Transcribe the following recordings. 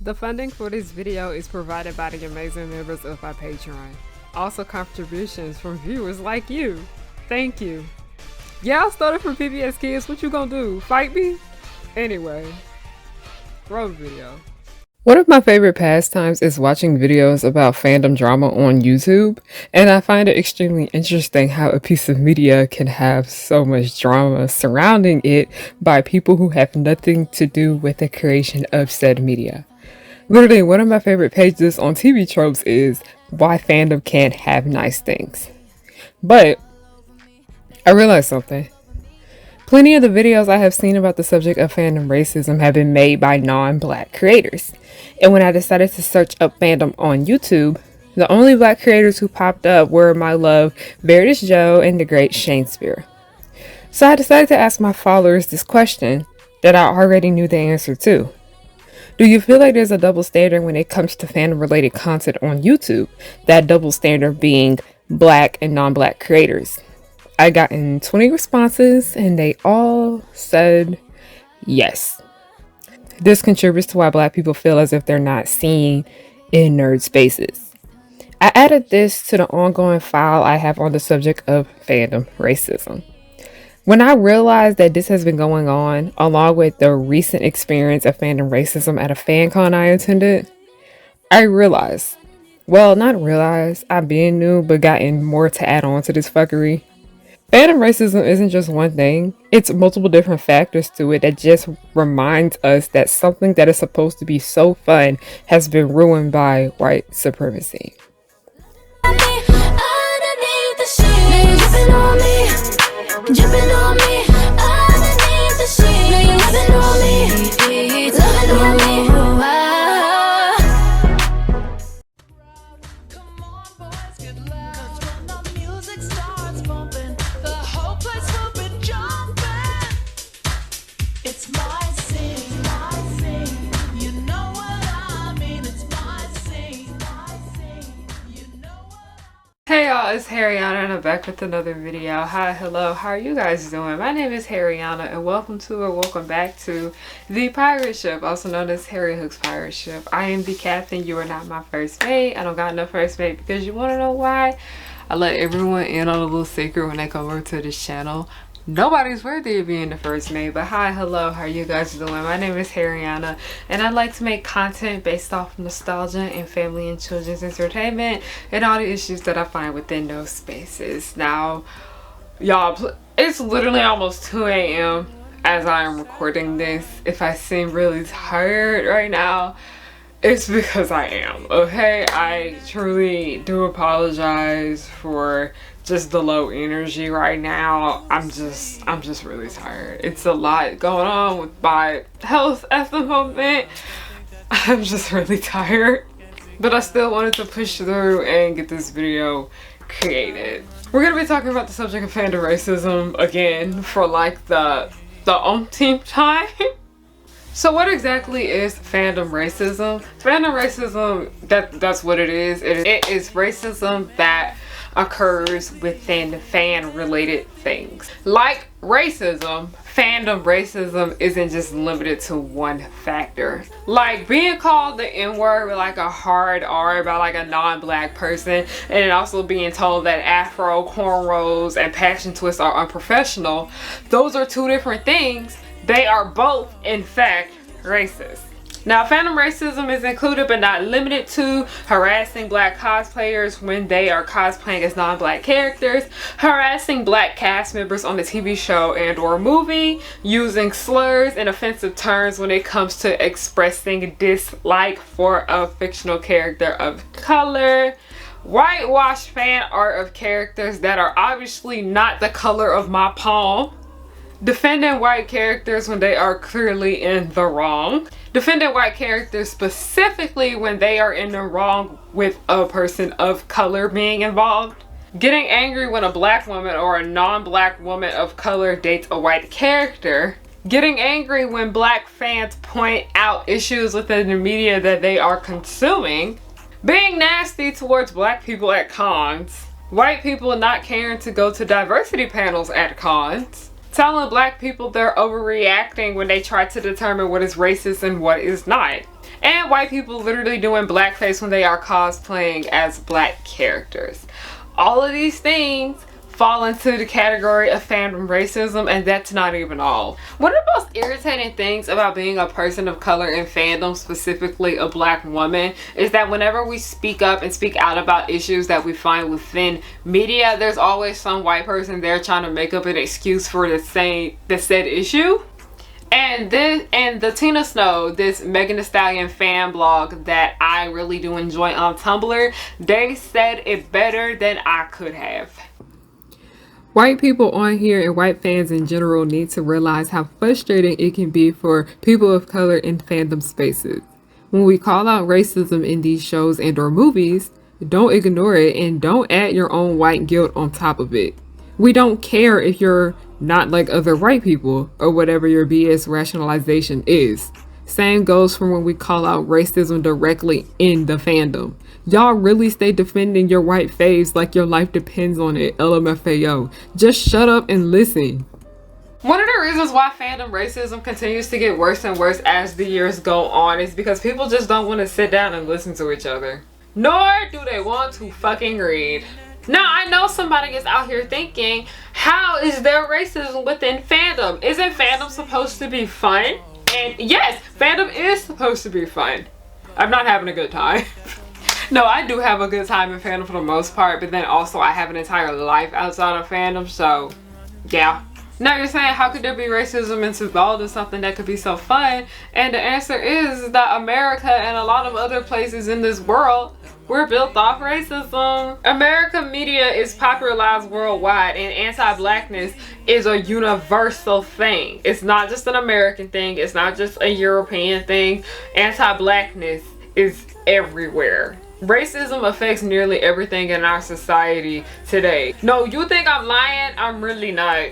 The funding for this video is provided by the amazing members of our Patreon. Also contributions from viewers like you. Thank you. Yeah, I started from PBS Kids. What you gonna do? Fight me? Anyway, roll the video. One of my favorite pastimes is watching videos about fandom drama on YouTube, and I find it extremely interesting how a piece of media can have so much drama surrounding it by people who have nothing to do with the creation of said media. Literally, one of my favorite pages on TV tropes is why fandom can't have nice things. But I realized something. Plenty of the videos I have seen about the subject of fandom racism have been made by non-black creators. And when I decided to search up fandom on YouTube, the only black creators who popped up were my love Veritas Joe and the great Shakespeare. So I decided to ask my followers this question that I already knew the answer to. Do you feel like there's a double standard when it comes to fandom related content on YouTube? That double standard being black and non-black creators. I gotten 20 responses and they all said yes. This contributes to why black people feel as if they're not seen in nerd spaces. I added this to the ongoing file I have on the subject of fandom racism. When I realized that this has been going on, along with the recent experience of fandom racism at a fan con I attended, I realized, I've been new, but gotten more to add on to this fuckery. Fandom racism isn't just one thing, it's multiple different factors to it that just reminds us that something that is supposed to be so fun has been ruined by white supremacy. Jumping on me, underneath the sheet. Now you're loving on me, loving on me. Come on, boys, get loud. When the music starts bumping, the whole place will be jumping. It's my scene, my scene. You know what I mean. It's my scene, my scene. You know what. Hey y'all, it's Harriyanna and I'm back with another video. Hi, hello, how are you guys doing? My name is Harriyanna and welcome back to the pirate ship, also known as Harriyannahook's pirate ship. I am the captain. You are not my first mate. I don't got no first mate because you want to know why? I let everyone in on a little secret when they come over to this channel. Nobody's worthy of being the first mate, but hi, hello, how are you guys doing? My name is Harriyanna and I like to make content based off nostalgia and family and children's entertainment and all the issues that I find within those spaces. Now, y'all, it's literally almost 2 a.m. as I am recording this. If I seem really tired right now, it's because I am, okay? I truly do apologize for just the low energy right now. I'm just really tired. It's a lot going on with my health at the moment. I'm just really tired, but I still wanted to push through and get this video created. We're gonna be talking about the subject of fandom racism again for like the umpteenth time. So what exactly is fandom racism? Fandom racism, that's what it is. It is racism that occurs within fan related things. Like racism, fandom racism isn't just limited to one factor. Like being called the N-word with like a hard R by like a non-black person, and then also being told that afro, cornrows, and passion twists are unprofessional. Those are two different things. They are both, in fact, racist. Now, fandom racism is included but not limited to harassing black cosplayers when they are cosplaying as non-black characters, harassing black cast members on the TV show and or movie, using slurs and offensive terms when it comes to expressing dislike for a fictional character of color, whitewash fan art of characters that are obviously not the color of my palm, defending white characters when they are clearly in the wrong, defending white characters specifically when they are in the wrong with a person of color being involved, getting angry when a black woman or a non-black woman of color dates a white character, getting angry when black fans point out issues within the media that they are consuming, being nasty towards black people at cons, white people not caring to go to diversity panels at cons, telling black people they're overreacting when they try to determine what is racist and what is not, and white people literally doing blackface when they are cosplaying as black characters. All of these things fall into the category of fandom racism, and that's not even all. One of the most irritating things about being a person of color in fandom, specifically a black woman, is that whenever we speak up and speak out about issues that we find within media, there's always some white person there trying to make up an excuse for the said issue. And the Tina Snow, this Megan Thee Stallion fan blog that I really do enjoy on Tumblr, they said it better than I could have. White people on here and white fans in general need to realize how frustrating it can be for people of color in fandom spaces. When we call out racism in these shows and or movies, don't ignore it and don't add your own white guilt on top of it. We don't care if you're not like other white people or whatever your BS rationalization is. Same goes for when we call out racism directly in the fandom. Y'all really stay defending your white faves like your life depends on it, LMFAO. Just shut up and listen. One of the reasons why fandom racism continues to get worse and worse as the years go on is because people just don't want to sit down and listen to each other. Nor do they want to fucking read. Now, I know somebody is out here thinking, how is there racism within fandom? Isn't fandom supposed to be fun? And yes, fandom is supposed to be fun. I'm not having a good time. No, I do have a good time in fandom for the most part, but then also I have an entire life outside of fandom, so yeah. Now you're saying, how could there be racism involved in something that could be so fun? And the answer is that America and a lot of other places in this world were built off racism. American media is popularized worldwide, and anti-blackness is a universal thing. It's not just an American thing. It's not just a European thing. Anti-blackness is everywhere. Racism affects nearly everything in our society today. No, you think I'm lying? I'm really not.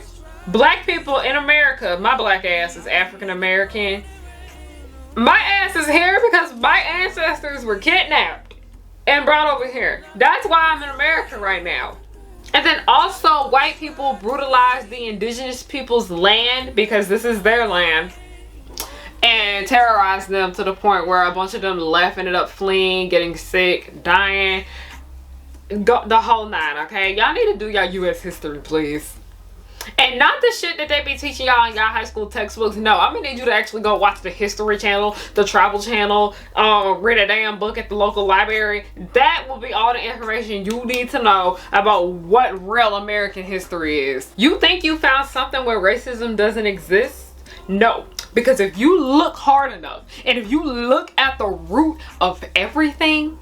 Black people in America, my black ass is African American. My ass is here because my ancestors were kidnapped and brought over here. That's why I'm in America right now. And then also, white people brutalized the indigenous people's land because this is their land, and terrorized them to the point where a bunch of them left, ended up fleeing, getting sick, dying, the whole nine. Okay, y'all need to do y'all U.S. history, please. And not the shit that they be teaching y'all in y'all high school textbooks. No, I'm gonna need you to actually go watch the History Channel, the Travel Channel, read a damn book at the local library. That will be all the information you need to know about what real American history is. You think you found something where racism doesn't exist? No, because if you look hard enough and if you look at the root of everything,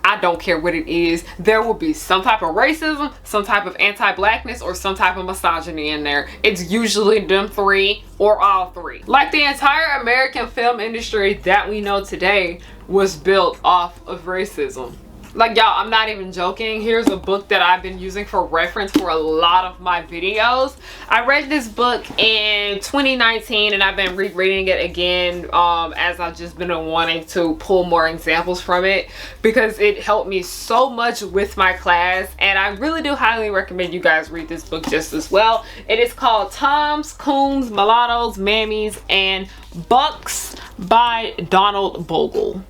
I don't care what it is, there will be some type of racism, some type of anti-blackness, or some type of misogyny in there. It's usually them three or all three. Like the entire American film industry that we know today was built off of racism. Like, y'all, I'm not even joking. Here's a book that I've been using for reference for a lot of my videos. I read this book in 2019 and I've been rereading it again as I've just been wanting to pull more examples from it because it helped me so much with my class, and I really do highly recommend you guys read this book just as well. It is called Toms, Coons, Mulattoes, Mammies, and Bucks by Donald Bogle.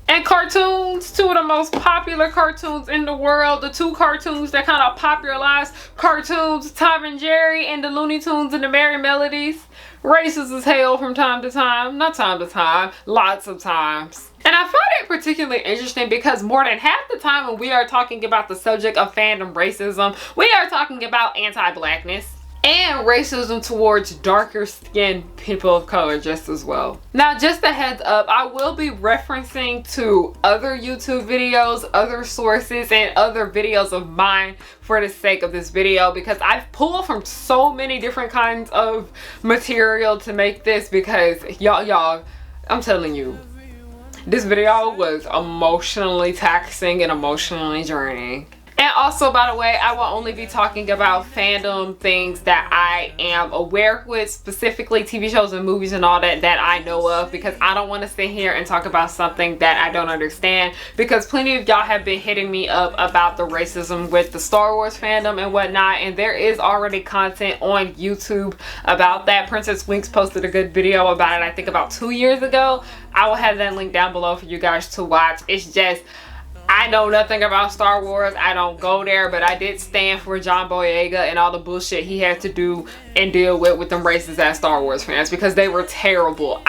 And cartoons, two of the most popular cartoons in the world, the two cartoons that kind of popularized cartoons, Tom and Jerry and the Looney Tunes and the Merry Melodies. Racist as hell from time to time, not time to time, lots of times. And I find it particularly interesting because more than half the time when we are talking about the subject of fandom racism, we are talking about anti-blackness and racism towards darker skinned people of color just as well. Now, just a heads up, I will be referencing to other YouTube videos, other sources, and other videos of mine for the sake of this video because I've pulled from so many different kinds of material to make this because y'all, I'm telling you, this video was emotionally taxing and emotionally draining. And also, by the way, I will only be talking about fandom things that I am aware with, specifically TV shows and movies and all that I know of, because I don't want to sit here and talk about something that I don't understand, because plenty of y'all have been hitting me up about the racism with the Star Wars fandom and whatnot, and there is already content on YouTube about that. Princess Winx posted a good video about it, I think about 2 years ago. I will have that link down below for you guys to watch. It's just, I know nothing about Star Wars. I don't go there, but I did stand for John Boyega and all the bullshit he had to do and deal with them racist ass Star Wars fans, because they were terrible.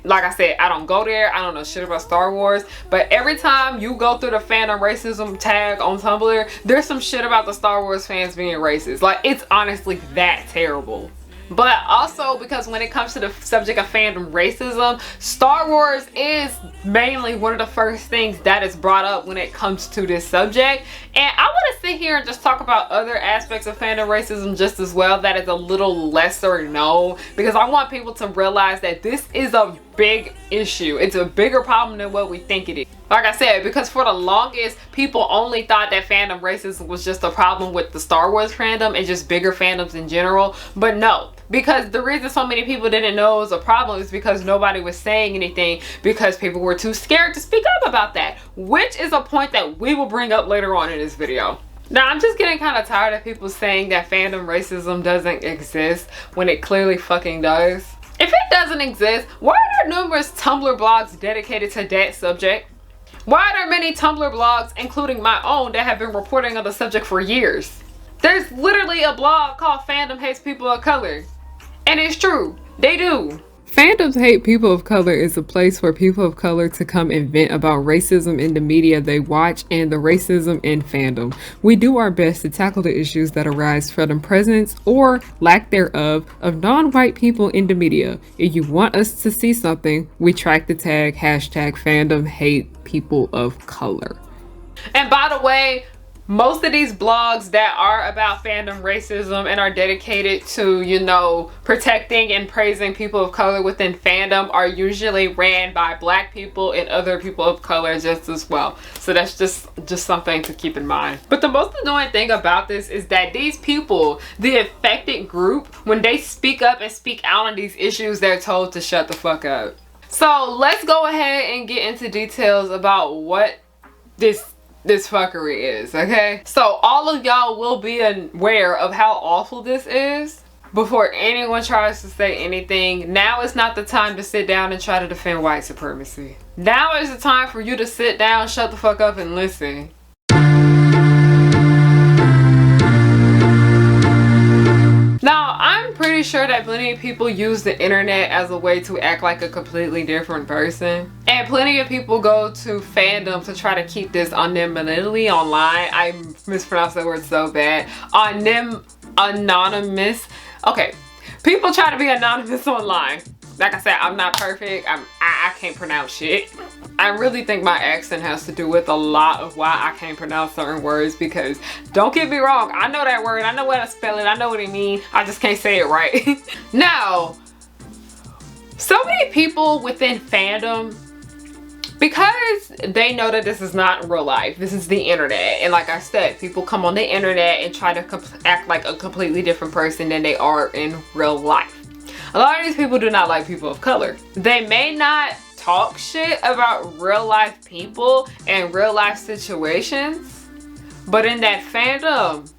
Like I said, I don't go there. I don't know shit about Star Wars, but every time you go through the fandom racism tag on Tumblr, there's some shit about the Star Wars fans being racist. Like, it's honestly that terrible. But also, because when it comes to the subject of fandom racism, Star Wars is mainly one of the first things that is brought up when it comes to this subject. And I want to sit here and just talk about other aspects of fandom racism just as well that is a little lesser known, because I want people to realize that this is a big issue. It's a bigger problem than what we think it is. Like I said, because for the longest, people only thought that fandom racism was just a problem with the Star Wars fandom and just bigger fandoms in general. But no, because the reason so many people didn't know it was a problem is because nobody was saying anything, because people were too scared to speak up about that, which is a point that we will bring up later on in this video. Now, I'm just getting kind of tired of people saying that fandom racism doesn't exist when it clearly fucking does. If it doesn't exist, why are there numerous Tumblr blogs dedicated to that subject? Why are there many Tumblr blogs, including my own, that have been reporting on the subject for years? There's literally a blog called Fandom Hates People of Color. And it's true, they do. Fandoms Hate People of Color is a place for people of color to come and vent about racism in the media they watch and the racism in fandom. We do our best to tackle the issues that arise from the presence or lack thereof of non-white people in the media. If you want us to see something, we track the tag hashtag Fandom Hate People of Color. And by the way, most of these blogs that are about fandom racism and are dedicated to, you know, protecting and praising people of color within fandom are usually ran by Black people and other people of color just as well. So that's just something to keep in mind. But the most annoying thing about this is that these people, the affected group, when they speak up and speak out on these issues, they're told to shut the fuck up. So let's go ahead and get into details about what this fuckery is, okay? So all of y'all will be aware of how awful this is before anyone tries to say anything. Now is not the time to sit down and try to defend white supremacy. Now is the time for you to sit down, shut the fuck up, and listen. Now, I'm pretty sure that plenty of people use the internet as a way to act like a completely different person. And plenty of people go to fandom to try to keep this anonymity online. I mispronounced that word so bad. Anonymous. Okay. People try to be anonymous online. Like I said, I'm not perfect. I can't pronounce shit. I really think my accent has to do with a lot of why I can't pronounce certain words, because don't get me wrong, I know that word, I know how to spell it, I know what it means, I just can't say it right. Now, so many people within fandom, because they know that this is not real life, this is the internet, and like I said, people come on the internet and try to act like a completely different person than they are in real life. A lot of these people do not like people of color. They may not talk shit about real life people and real life situations, but in that fandom,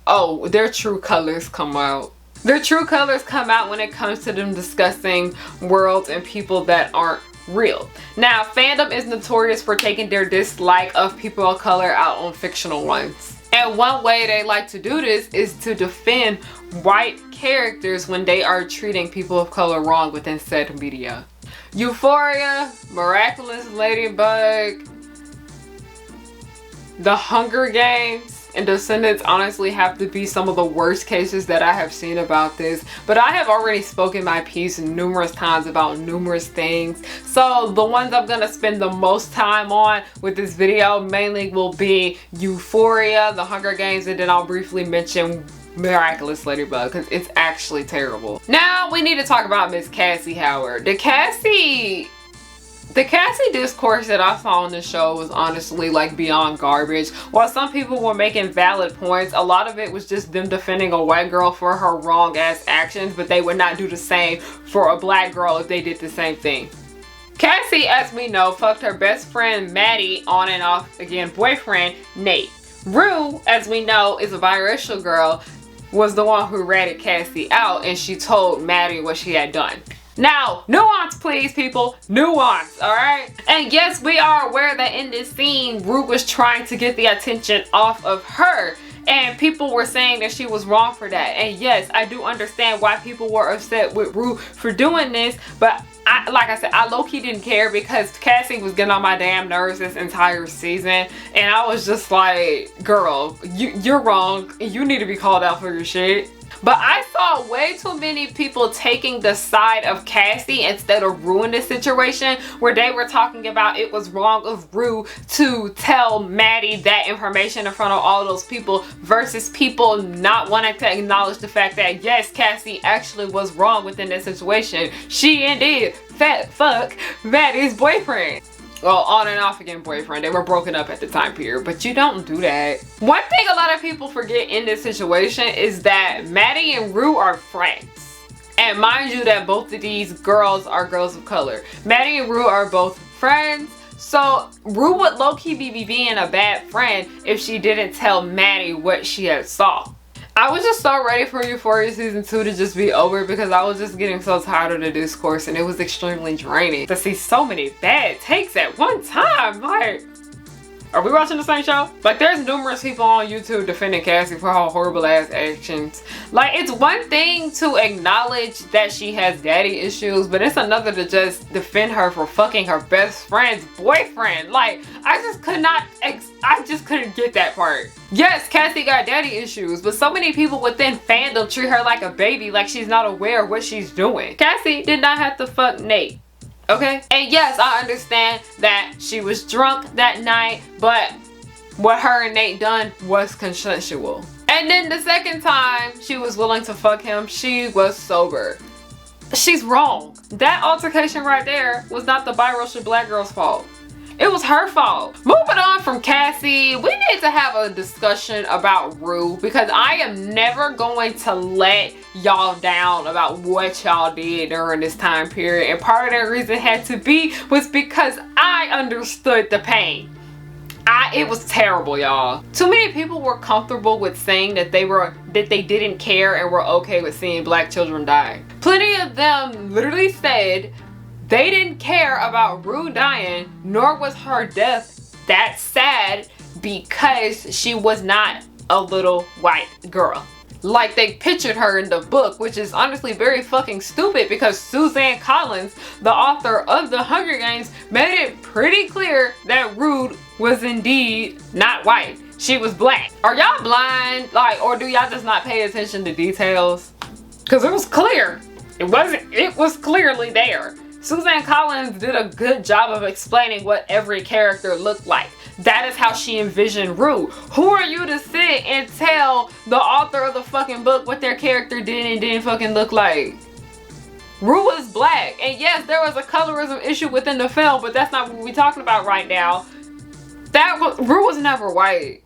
oh, their true colors come out. Their true colors come out when it comes to them discussing worlds and people that aren't real. Now, fandom is notorious for taking their dislike of people of color out on fictional ones. And one way they like to do this is to defend white characters when they are treating people of color wrong within said media. Euphoria, Miraculous Ladybug, The Hunger Games, and Descendants honestly have to be some of the worst cases that I have seen about this. But I have already spoken my piece numerous times about numerous things. So the ones I'm gonna spend the most time on with this video mainly will be Euphoria, The Hunger Games, and then I'll briefly mention Miraculous Ladybug because it's actually terrible. Now we need to talk about Miss Cassie Howard. The Cassie The Cassie discourse that I saw on the show was honestly like beyond garbage. While some people were making valid points, a lot of it was just them defending a white girl for her wrong ass actions, but they would not do the same for a black girl if they did the same thing. Cassie, as we know, fucked her best friend Maddie on and off again boyfriend Nate. Rue, as we know, is a biracial girl, was the one who ratted Cassie out, and she told Maddie what she had done. Now, nuance please people, nuance, alright? And yes, we are aware that in this scene, Rue was trying to get the attention off of her. And people were saying that she was wrong for that. And yes, I do understand why people were upset with Rue for doing this. But like I said, I low-key didn't care because Cassie was getting on my damn nerves this entire season. And I was just like, girl, you're wrong. You need to be called out for your shit. But I saw way too many people taking the side of Cassie instead of Rue in this situation, where they were talking about it was wrong of Rue to tell Maddie that information in front of all those people, versus people not wanting to acknowledge the fact that yes, Cassie actually was wrong within this situation. She indeed fuck Maddie's boyfriend. Well, on and off again boyfriend. They were broken up at the time period, but you don't do that. One thing a lot of people forget in this situation is that Maddie and Rue are friends. And mind you that both of these girls are girls of color. Maddie and Rue are both friends. So Rue would low-key be being a bad friend if she didn't tell Maddie what she had saw. I was just so ready for Euphoria season 2 to just be over because I was just getting so tired of the discourse and it was extremely draining to see so many bad takes at one time. Like, are we watching the same show? Like, there's numerous people on YouTube defending Cassie for her horrible ass actions. Like, it's one thing to acknowledge that she has daddy issues, but it's another to just defend her for fucking her best friend's boyfriend. Like, I just couldn't get that part. Yes, Cassie got daddy issues, but so many people within fandom treat her like a baby, like she's not aware of what she's doing. Cassie did not have to fuck Nate. Okay? And yes, I understand that she was drunk that night, but what her and Nate done was consensual. And then the second time she was willing to fuck him, she was sober. She's wrong. That altercation right there was not the biracial black girl's fault. It was her fault. Moving on from Cassie, we need to have a discussion about Rue, because I am never going to let y'all down about what y'all did during this time period. And part of that reason had to be was because I understood the pain. It was terrible, y'all. Too many people were comfortable with saying that they didn't care and were okay with seeing black children die. Plenty of them literally said they didn't care about Rue dying, nor was her death that sad because she was not a little white girl. Like they pictured her in the book, which is honestly very fucking stupid because Suzanne Collins, the author of The Hunger Games, made it pretty clear that Rue was indeed not white. She was black. Are y'all blind? Like, or do y'all just not pay attention to details? Because it was clear. It was clearly there. Suzanne Collins did a good job of explaining what every character looked like. That is how she envisioned Rue. Who are you to sit and tell the author of the fucking book what their character did and didn't fucking look like? Rue was black. And yes, there was a colorism issue within the film, but that's not what we're talking about right now. Rue was never white.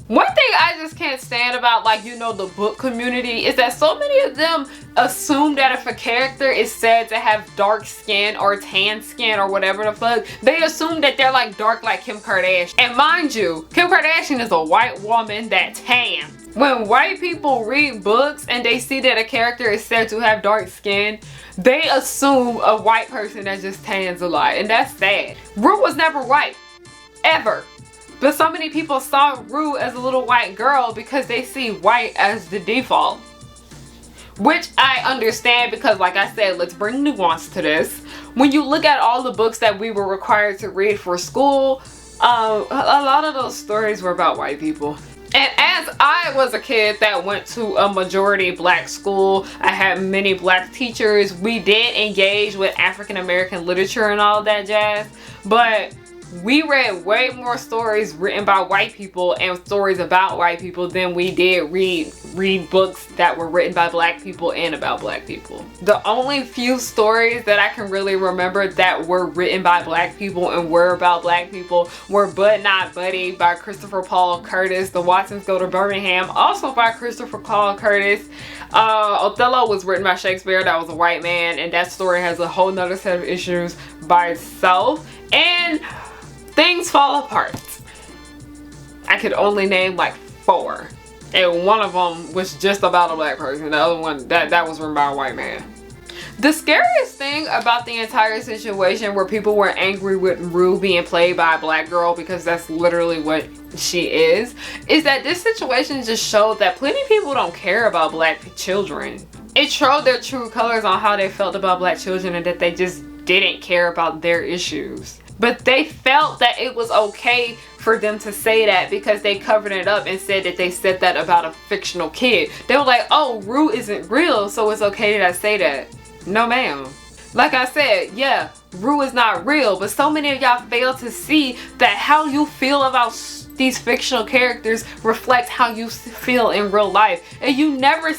One thing I just can't stand about, like, you know, the book community is that so many of them assume that if a character is said to have dark skin or tan skin or whatever the fuck, they assume that they're like dark like Kim Kardashian. And mind you, Kim Kardashian is a white woman that tans. When white people read books and they see that a character is said to have dark skin, they assume a white person that just tans a lot, and that's sad. Rue was never white, ever. But so many people saw Rue as a little white girl because they see white as the default. Which I understand because, like I said, let's bring nuance to this. When you look at all the books that we were required to read for school, a lot of those stories were about white people. And as I was a kid that went to a majority black school, I had many black teachers. We did engage with African American literature and all that jazz. But we read way more stories written by white people and stories about white people than we did read books that were written by black people and about black people. The only few stories that I can really remember that were written by black people and were about black people were Bud Not Buddy by Christopher Paul Curtis, The Watsons Go to Birmingham, also by Christopher Paul Curtis. Othello was written by Shakespeare, that was a white man, and that story has a whole nother set of issues by itself. And Things Fall Apart, I could only name like 4, and one of them was just about a black person. The other one that was written by a white man. The scariest thing about the entire situation, where people were angry with Rue being played by a black girl, because that's literally what she is that this situation just showed that plenty of people don't care about black children. It showed their true colors on how they felt about black children, and that they just didn't care about their issues. But they felt that it was okay for them to say that because they covered it up and said that they said that about a fictional kid. They were like, oh, Rue isn't real, so it's okay that I say that. No, ma'am. Like I said, yeah, Rue is not real, but so many of y'all fail to see that how you feel about these fictional characters reflects how you feel in real life. And you never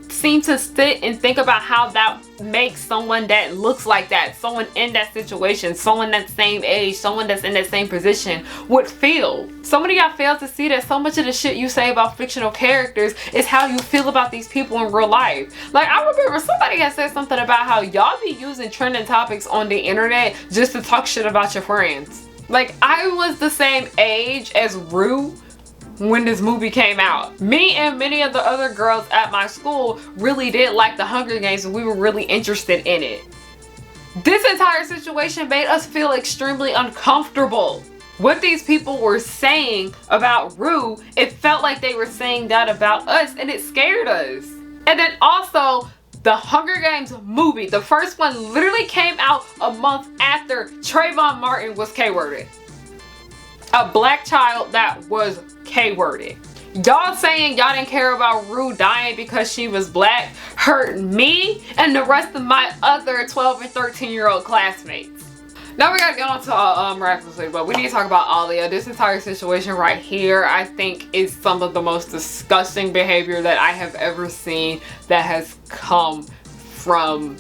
seem to sit and think about how that makes someone that looks like that, someone in that situation, someone that same age, someone that's in that same position would feel. So many of y'all fail to see that so much of the shit you say about fictional characters is how you feel about these people in real life. Like, I remember somebody had said something about how y'all be using trending topics on the internet just to talk shit about your friends. Like, I was the same age as Rue when this movie came out. Me and many of the other girls at my school really did like the Hunger Games, and we were really interested in it. This entire situation made us feel extremely uncomfortable. What these people were saying about Rue, it felt like they were saying that about us, and it scared us. And then also, the Hunger Games movie, the first one, literally came out a month after Trayvon Martin was K-worded. A black child that was K-worded. Y'all saying y'all didn't care about Rue dying because she was black hurt me and the rest of my other 12 and 13-year-old classmates. Now we gotta get on to Miraculously, but we need to talk about Alia. This entire situation right here, I think, is some of the most disgusting behavior that I have ever seen that has come from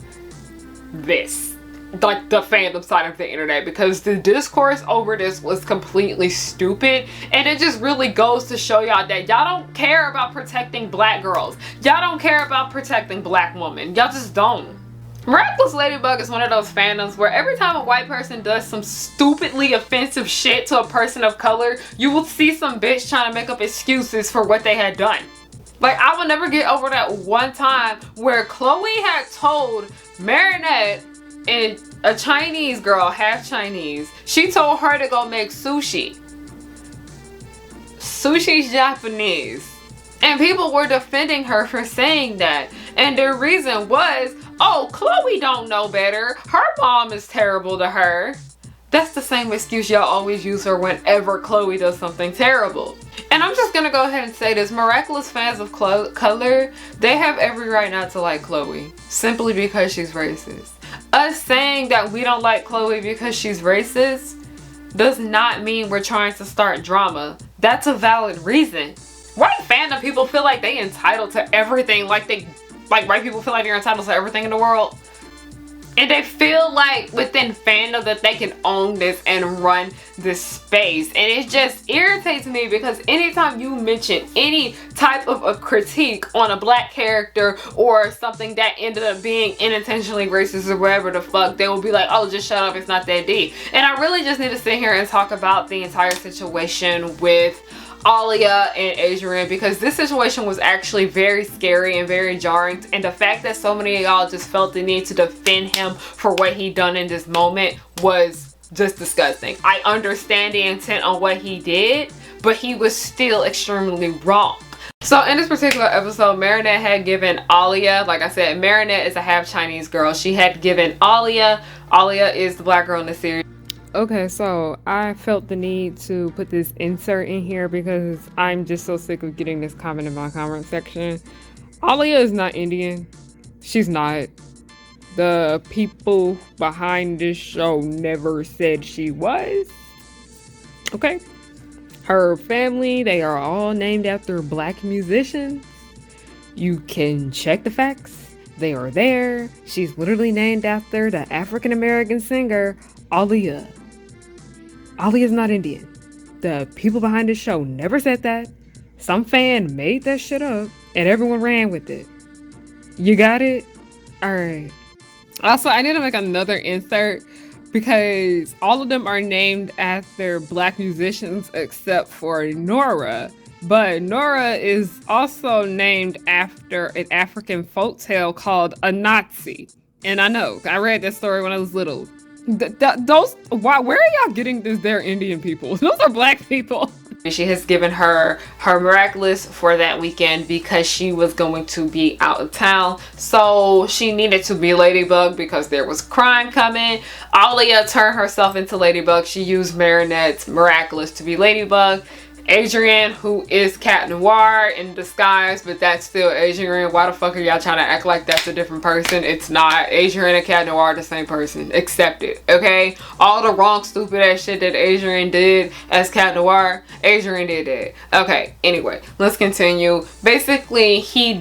this. Like the fandom side of the internet, because the discourse over this was completely stupid, and it just really goes to show y'all that y'all don't care about protecting black girls. Y'all don't care about protecting black women. Y'all just don't. Miraculous Ladybug is one of those fandoms where every time a white person does some stupidly offensive shit to a person of color, you will see some bitch trying to make up excuses for what they had done. Like, I will never get over that one time where Chloe had told Marinette, and a Chinese girl, half Chinese, she told her to go make sushi. Sushi's Japanese. And people were defending her for saying that. And their reason was, oh, Chloe don't know better. Her mom is terrible to her. That's the same excuse y'all always use her whenever Chloe does something terrible. And I'm just gonna go ahead and say this. Miraculous fans of color, they have every right not to like Chloe. Simply because she's racist. Us saying that we don't like Chloe because she's racist does not mean we're trying to start drama. That's a valid reason. White fandom people feel like they entitled to everything, like white people feel like they're entitled to everything in the world. And they feel like within fandom that they can own this and run this space. And it just irritates me because anytime you mention any type of a critique on a black character or something that ended up being unintentionally racist or whatever the fuck, they will be like, oh, just shut up, it's not that deep. And I really just need to sit here and talk about the entire situation with Alia and Adrian, because this situation was actually very scary and very jarring, and the fact that so many of y'all just felt the need to defend him for what he done in this moment was just disgusting. I understand the intent on what he did, but he was still extremely wrong. So in this particular episode, Marinette had given Alia, like I said, Marinette is a half Chinese girl. She had given Alia is the black girl in the series. Okay, so I felt the need to put this insert in here because I'm just so sick of getting this comment in my comment section. Alia is not Indian. She's not. The people behind this show never said she was. Okay? Her family, they are all named after black musicians. You can check the facts. They are there. She's literally named after the African American singer Aaliyah. Aaliyah's not Indian. The people behind the show never said that. Some fan made that shit up and everyone ran with it. You got it? Alright. Also, I need to make another insert because all of them are named after black musicians except for Nora. But Nora is also named after an African folktale called A Nazi. And I know, I read that story when I was little. Where are y'all getting this? They're Indian people. Those are black people. She has given her miraculous for that weekend because she was going to be out of town. So she needed to be Ladybug because there was crime coming. Aaliyah turned herself into Ladybug. She used Marinette's miraculous to be Ladybug. Adrian, who is Cat Noir in disguise, but that's still Adrian. Why the fuck are y'all trying to act like that's a different person? It's not. Adrian and Cat Noir are the same person. Accept it, okay? All the wrong, stupid ass shit that Adrian did as Cat Noir, Adrian did that. Okay, anyway, let's continue. Basically, he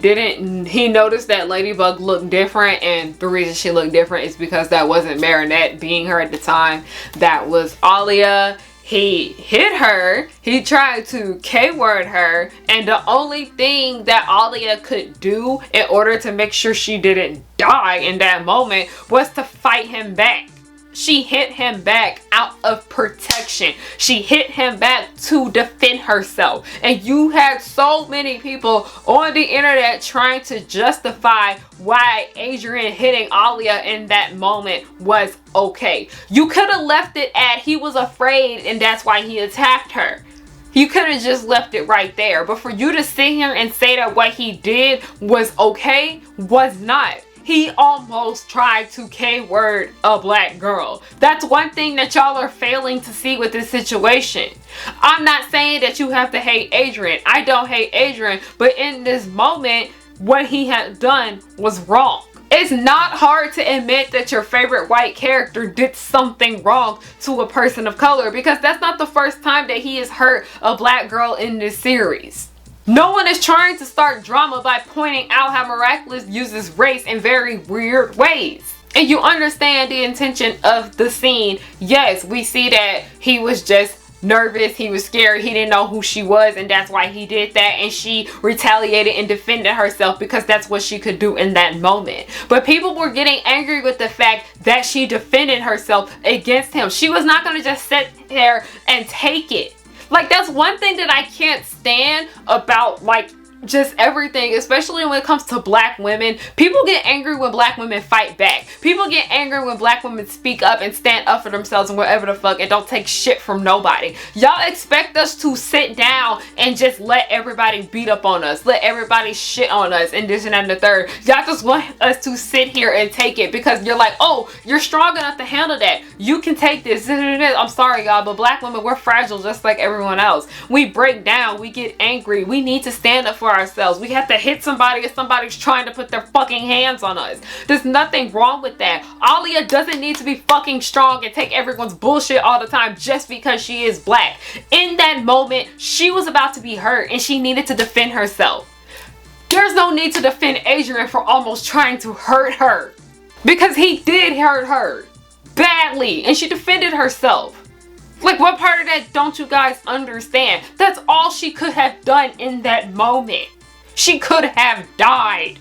noticed that Ladybug looked different, and the reason she looked different is because that wasn't Marinette being her at the time. That was Aaliyah. He hit her, he tried to K-word her, and the only thing that Aaliyah could do in order to make sure she didn't die in that moment was to fight him back. She hit him back out of protection. She hit him back to defend herself. And you had so many people on the internet trying to justify why Adrian hitting Aaliyah in that moment was okay. You could have left it at he was afraid and that's why he attacked her. You could have just left it right there. But for you to sit here and say that what he did was okay, was not. He almost tried to K-word a black girl. That's one thing that y'all are failing to see with this situation. I'm not saying that you have to hate Adrian. I don't hate Adrian, but in this moment, what he had done was wrong. It's not hard to admit that your favorite white character did something wrong to a person of color, because that's not the first time that he has hurt a black girl in this series. No one is trying to start drama by pointing out how Miraculous uses race in very weird ways. And you understand the intention of the scene. Yes, we see that he was just nervous, he was scared, he didn't know who she was, and that's why he did that, and she retaliated and defended herself because that's what she could do in that moment. But people were getting angry with the fact that she defended herself against him. She was not going to just sit there and take it. Like, that's one thing that I can't stand about, like, just everything, especially when it comes to black women. People get angry when black women fight back. People get angry when black women speak up and stand up for themselves and whatever the fuck and don't take shit from nobody. Y'all expect us to sit down and just let everybody beat up on us, let everybody shit on us and this and that and the third. Y'all just want us to sit here and take it because you're like, oh, you're strong enough to handle that. You can take this. I'm sorry, y'all, but black women, we're fragile just like everyone else. We break down, we get angry, we need to stand up for ourselves. We have to hit somebody if somebody's trying to put their fucking hands on us. There's nothing wrong with that. Aaliyah doesn't need to be fucking strong and take everyone's bullshit all the time just because she is black. In that moment, she was about to be hurt and she needed to defend herself. There's no need to defend Adrian for almost trying to hurt her, because he did hurt her badly and she defended herself. Like, what part of that don't you guys understand? That's all she could have done in that moment. She could have died.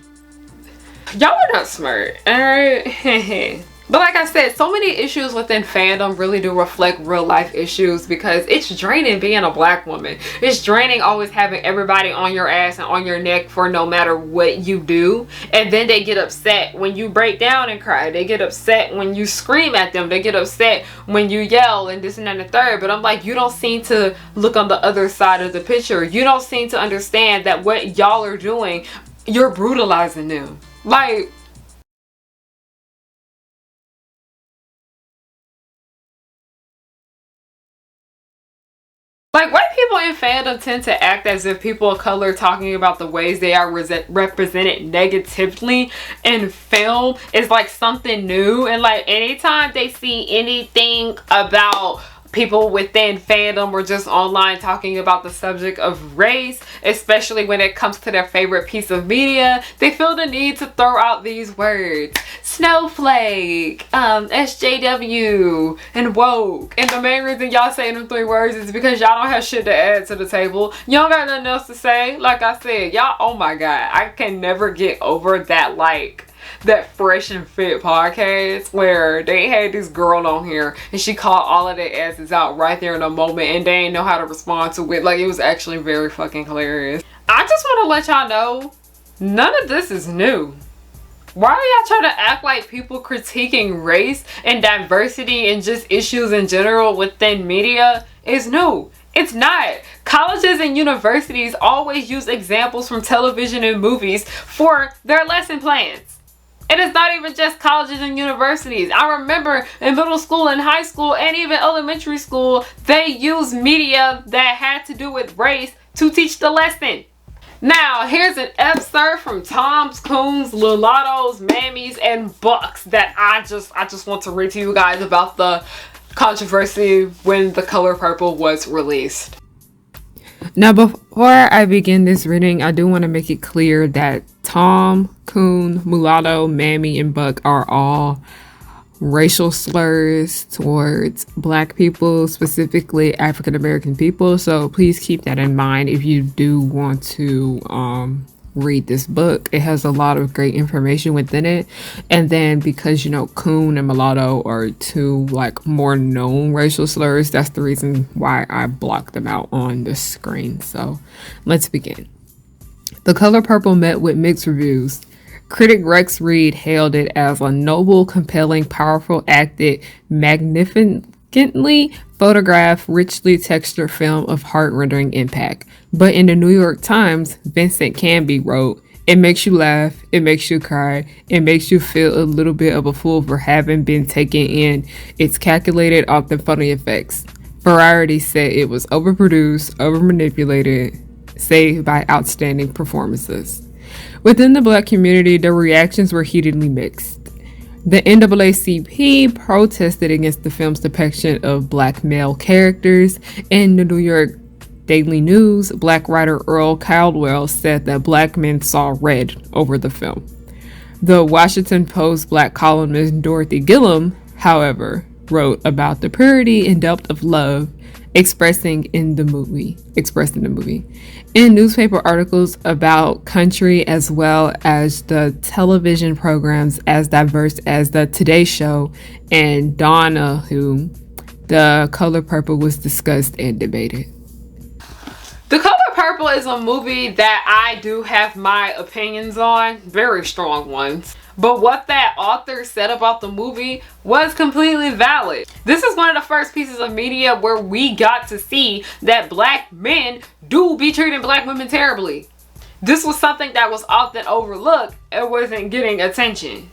Y'all are not smart, alright? But like I said, so many issues within fandom really do reflect real life issues, because it's draining being a black woman. It's draining always having everybody on your ass and on your neck for no matter what you do. And then they get upset when you break down and cry. They get upset when you scream at them. They get upset when you yell and this and that and the third. But I'm like, you don't seem to look on the other side of the picture. You don't seem to understand that what y'all are doing, you're brutalizing them. Like, white people in fandom tend to act as if people of color talking about the ways they are represented negatively in film is like something new. And like, anytime they see anything about people within fandom or just online talking about the subject of race, especially when it comes to their favorite piece of media, they feel the need to throw out these words: snowflake, SJW, and woke. And the main reason y'all saying them 3 words is because y'all don't have shit to add to the table. Y'all got nothing else to say. Like I said, y'all, oh my god, I can never get over that, like, that Fresh and Fit podcast where they had this girl on here and she called all of their asses out right there in a moment and they didn't know how to respond to it. Like, it was actually very fucking hilarious. I just want to let y'all know, none of this is new. Why are y'all trying to act like people critiquing race and diversity and just issues in general within media is new? It's not. Colleges and universities always use examples from television and movies for their lesson plans. It is not even just colleges and universities. I remember in middle school and high school and even elementary school, they used media that had to do with race to teach the lesson. Now, here's an excerpt from Toms, Coons, Mulattoes, Mammies, and Bucks that I just want to read to you guys about the controversy when The Color Purple was released. Now, before I begin this reading, I do want to make it clear that Tom, Coon, Mulatto, Mammy, and Buck are all racial slurs towards Black people, specifically African American people. So please keep that in mind if you do want to read this book. It has a lot of great information within it. And then because, you know, Coon and Mulatto are 2 like more known racial slurs, that's the reason why I blocked them out on the screen. So let's begin. The Color Purple met with mixed reviews. Critic Rex Reed hailed it as a noble, compelling, powerful, acted, magnificently photographed, richly textured film of heart-rending impact. But in the New York Times, Vincent Canby wrote, "It makes you laugh, it makes you cry, it makes you feel a little bit of a fool for having been taken in its calculated, often funny effects." Variety said it was overproduced, overmanipulated, saved by outstanding performances. Within the Black community, the reactions were heatedly mixed. The NAACP protested against the film's depiction of Black male characters. In the New York Daily News, Black writer Earl Caldwell said that Black men saw red over the film. The Washington Post Black columnist Dorothy Gillum, however, wrote about the purity and depth of love expressed in the movie. In newspaper articles about country as well as the television programs as diverse as the Today Show and Donahue, The Color Purple was discussed and debated. The Color Purple is a movie that I do have my opinions on, very strong ones. But what that author said about the movie was completely valid. This is one of the first pieces of media where we got to see that Black men do be treating Black women terribly. This was something that was often overlooked and wasn't getting attention.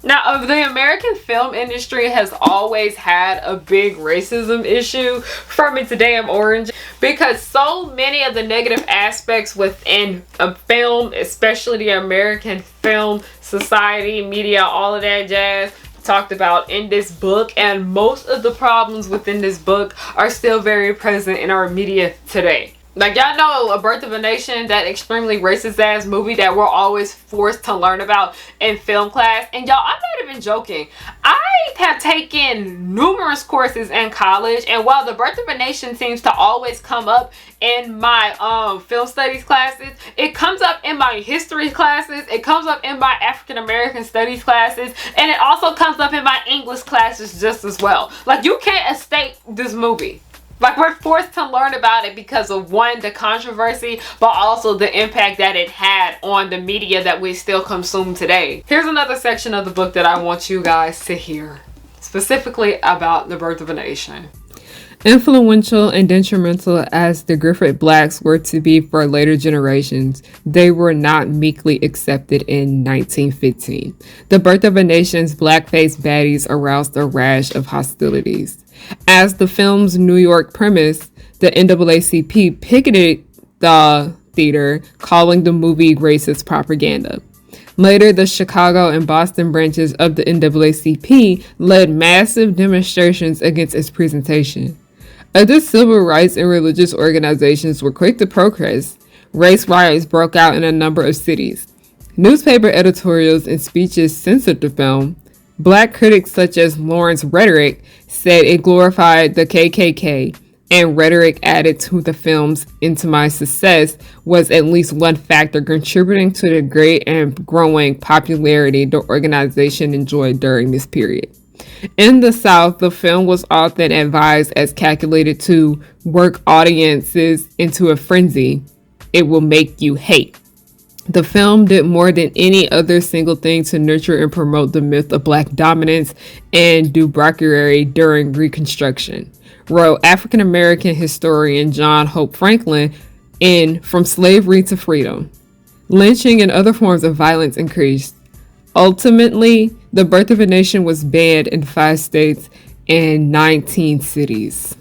Now, the American film industry has always had a big racism issue from its damn origin, because so many of the negative aspects within a film, especially the American film society, media, all of that jazz, talked about in this book, and most of the problems within this book are still very present in our media today. Like, y'all know A Birth of a Nation, that extremely racist ass movie that we're always forced to learn about in film class. And y'all, I'm not even joking. I have taken numerous courses in college, and while The Birth of a Nation seems to always come up in my film studies classes, it comes up in my history classes, it comes up in my African American studies classes, and it also comes up in my English classes just as well. Like, you can't escape this movie. Like, we're forced to learn about it because of, one, the controversy, but also the impact that it had on the media that we still consume today. Here's another section of the book that I want you guys to hear, specifically about The Birth of a Nation. Influential and detrimental as the Griffith Blacks were to be for later generations, they were not meekly accepted in 1915. The Birth of a Nation's blackface baddies aroused a rash of hostilities. As the film's New York premise, the NAACP picketed the theater, calling the movie racist propaganda. Later, the Chicago and Boston branches of the NAACP led massive demonstrations against its presentation. Other civil rights and religious organizations were quick to protest. Race riots broke out in a number of cities. Newspaper editorials and speeches censored the film. Black critics such as Lawrence Rhetoric said it glorified the KKK, and Rhetoric added to the film's intimate success was at least one factor contributing to the great and growing popularity the organization enjoyed during this period. In the South, the film was often advised as calculated to work audiences into a frenzy. It will make you hate. The film did more than any other single thing to nurture and promote the myth of Black dominance and debauchery during Reconstruction, wrote African American historian John Hope Franklin in From Slavery to Freedom. Lynching and other forms of violence increased. Ultimately, The Birth of a Nation was banned in 5 states and 19 cities.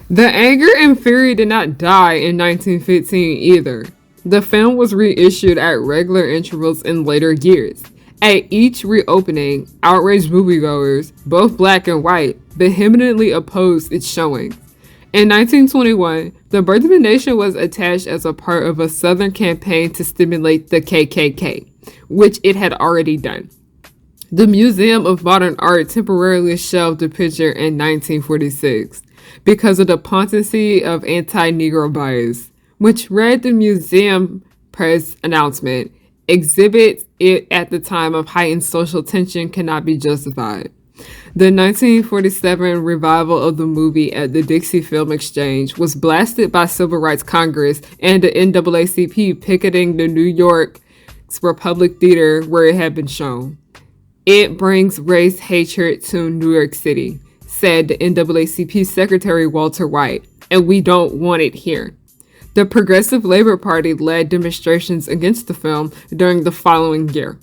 The anger and fury did not die in 1915 either. The film was reissued at regular intervals in later years. At each reopening, outraged moviegoers, both black and white, vehemently opposed its showing. In 1921, The Birth of a Nation was attached as a part of a Southern campaign to stimulate the KKK, which it had already done. The Museum of Modern Art temporarily shelved the picture in 1946 because of the potency of anti-Negro bias, which read the museum press announcement, exhibits it at the time of heightened social tension cannot be justified. The 1947 revival of the movie at the Dixie Film Exchange was blasted by Civil Rights Congress and the NAACP picketing the New York's Republic Theater where it had been shown. It brings race hatred to New York City, said the NAACP Secretary Walter White, and we don't want it here. The Progressive Labor Party led demonstrations against the film during the following year.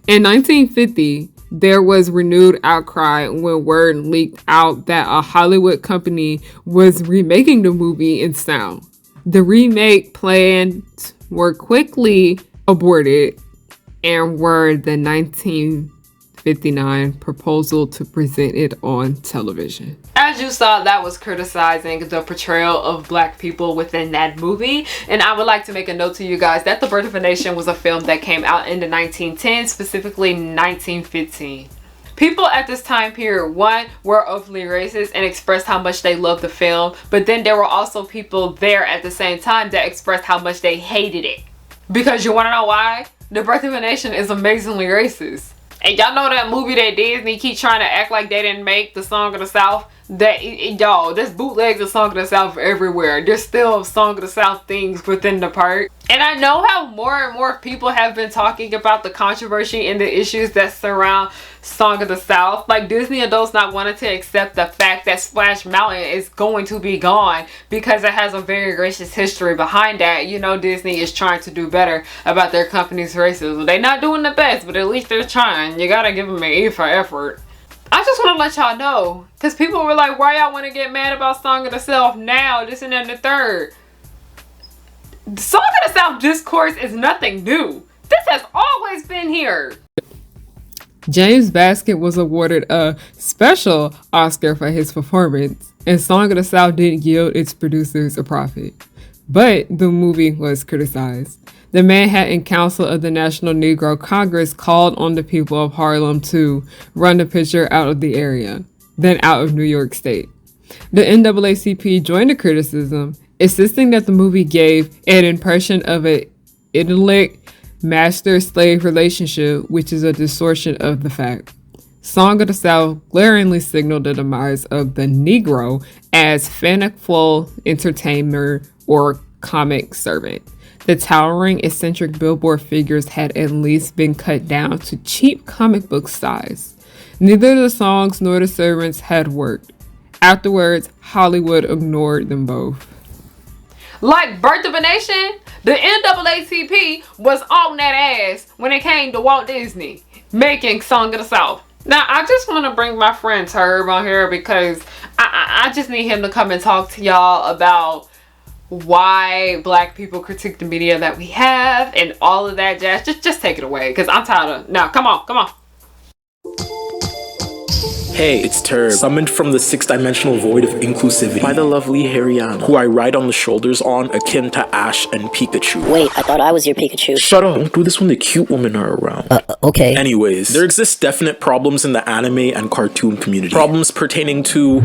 In 1950, there was renewed outcry when word leaked out that a Hollywood company was remaking the movie in sound. The remake plans were quickly aborted and were the 1959 proposal to present it on television. As you saw, that was criticizing the portrayal of Black people within that movie, and I would like to make a note to you guys that The Birth of a Nation was a film that came out in the 1910s, specifically 1915. People at this time period, one, were openly racist and expressed how much they loved the film, but then there were also people there at the same time that expressed how much they hated it. Because you want to know why? The Birth of a Nation is amazingly racist. And y'all know that movie that Disney keep trying to act like they didn't make, the Song of the South? Y'all, there's bootlegs of Song of the South everywhere. There's still Song of the South things within the park. And I know how more and more people have been talking about the controversy and the issues that surround Song of the South. Like Disney adults not wanting to accept the fact that Splash Mountain is going to be gone because it has a very racist history behind that. You know, Disney is trying to do better about their company's racism. They're not doing the best, but at least they're trying. You gotta give them an E for effort. I just want to let y'all know, because people were like, why y'all want to get mad about Song of the South now, this and that and the third. The Song of the South discourse is nothing new. This has always been here. James Baskett was awarded a special Oscar for his performance, and Song of the South didn't yield its producers a profit. But the movie was criticized. The Manhattan Council of the National Negro Congress called on the people of Harlem to run the picture out of the area, then out of New York State. The NAACP joined the criticism, insisting that the movie gave an impression of an idyllic master-slave relationship, which is a distortion of the fact. Song of the South glaringly signaled the demise of the Negro as fanciful entertainer or comic servant. The towering, eccentric billboard figures had at least been cut down to cheap comic book size. Neither the songs nor the servants had worked. Afterwards, Hollywood ignored them both. Like Birth of a Nation, the NAACP was on that ass when it came to Walt Disney making Song of the South. Now, I just want to bring my friend Tirrrb on here because I just need him to come and talk to y'all about why Black people critique the media that we have and all of that jazz. Just take it away because I'm tired of... Now, come on. Hey, it's tirrrb, summoned from the 6th-dimensional void of inclusivity by the lovely Harriyanna, who I ride on the shoulders on akin to Ash and Pikachu. Wait, I thought I was your Pikachu. Shut up, don't do this when the cute women are around. Okay. Anyways, there exist definite problems in the anime and cartoon community. Problems pertaining to,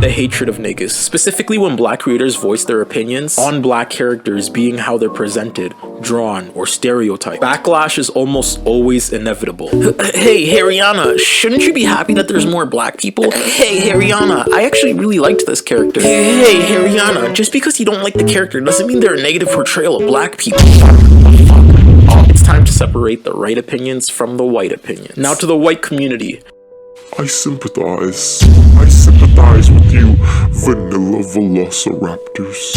the hatred of niggas. Specifically when black creators voice their opinions on black characters being how they're presented, drawn, or stereotyped. Backlash is almost always inevitable. Hey, Harriyanna, shouldn't you be happy that there's more black people? Hey, Harriyanna, I actually really liked this character. Hey, Harriyanna, just because you don't like the character doesn't mean they're a negative portrayal of black people. It's time to separate the right opinions from the white opinions. Now to the white community. I sympathize. I sympathize with you, vanilla velociraptors.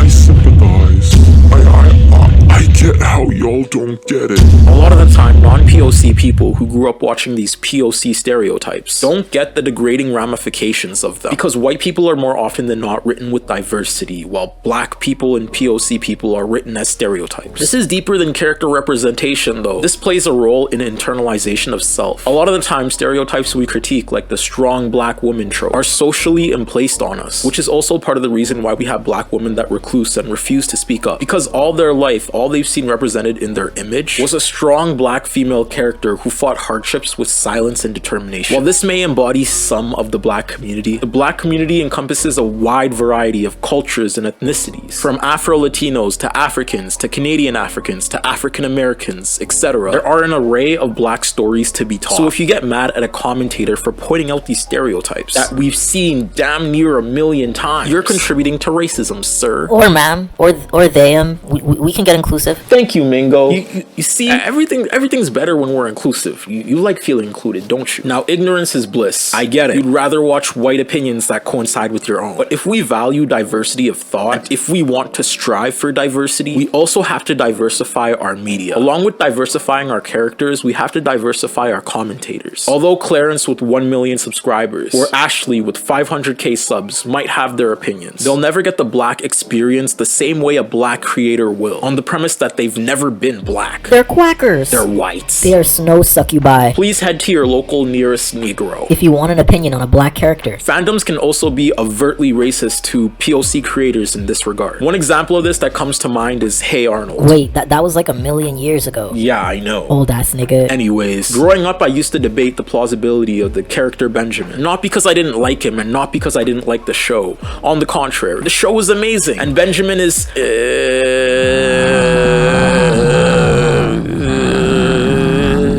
I sympathize. I get how y'all don't get it. A lot of the time, non-POC people who grew up watching these POC stereotypes don't get the degrading ramifications of them. Because white people are more often than not written with diversity, while black people and POC people are written as stereotypes. This is deeper than character representation though. This plays a role in internalization of self. A lot of the time, stereotypes we critique, like the strong black woman trope, are socially emplaced on us, which is also part of the reason why we have black women that recluse and refuse to speak up. Because all their life, all they've seen represented in their image was a strong black female character who fought hardships with silence and determination. While this may embody some of the black community, the black community encompasses a wide variety of cultures and ethnicities, from Afro-Latinos to Africans to Canadian Africans to African Americans, etc. There are an array of black stories to be taught. So if you get mad at a commentator for pointing out these stereotypes that we've seen damn near 1,000,000 times, you're contributing to racism, sir. Or ma'am, or they, we can get inclusive. Thank you, Mingo. You see, everything's better when we're inclusive. You like feeling included, don't you? Now, ignorance is bliss. I get it. You'd rather watch white opinions that coincide with your own. But if we value diversity of thought, if we want to strive for diversity, we also have to diversify our media. Along with diversifying our characters, we have to diversify our commentators. Although Clarence with 1 million subscribers or Ashley with 500k subs might have their opinions, they'll never get the black experience the same way a black creator will, on the premise that they've never been black. They're quackers. They're whites. They are snow succubi. Please head to your local nearest Negro if you want an opinion on a black character. Fandoms can also be overtly racist to POC creators in this regard. One example of this that comes to mind is Hey Arnold. Wait, that was like 1,000,000 years ago. Yeah, I know. Old ass nigga. Anyways, growing up I used to debate the plausibility of the character Benjamin. Not because I didn't like him and not because I didn't like the show. On the contrary, the show was amazing and Benjamin is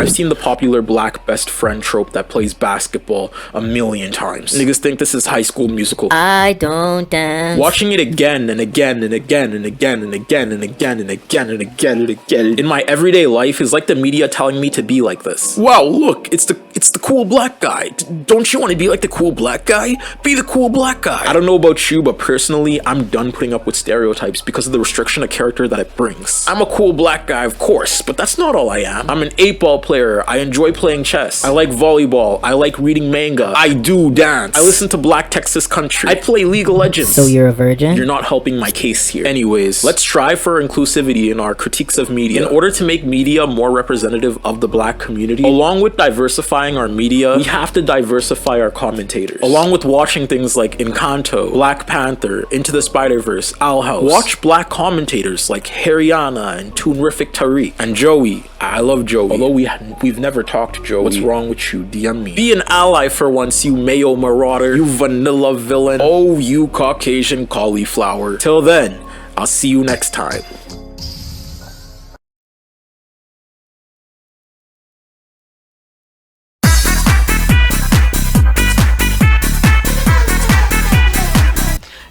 I've seen the popular black best friend trope that plays basketball 1,000,000 times. Niggas think this is High School Musical. I don't dance. Watching it again and again and again and again and again and again and again and again and again in my everyday life is like the media telling me to be like this. Wow, look, it's the cool black guy. Don't you want to be like the cool black guy? Be the cool black guy. I don't know about you, but personally, I'm done putting up with stereotypes because of the restriction of character that it brings. I'm a cool black guy, of course, but that's not all I am. I'm an 8-ball player. I enjoy playing chess. I like volleyball. I like reading manga. I do dance. I listen to Black Texas Country. I play League of Legends. So you're a virgin? You're not helping my case here. Anyways, let's strive for inclusivity in our critiques of media. In order to make media more representative of the black community, along with diversifying our media, we have to diversify our commentators. Along with watching things like Encanto, Black Panther, Into the Spider-Verse, Owl House, watch black commentators like Harriyanna and Toonrific Tariq and Joey. I love Joey. Although we've never talked to Joey. What's wrong with you? DM me. Be an ally for once, you mayo marauder, you vanilla villain. Oh, you Caucasian cauliflower. Till then, I'll see you next time.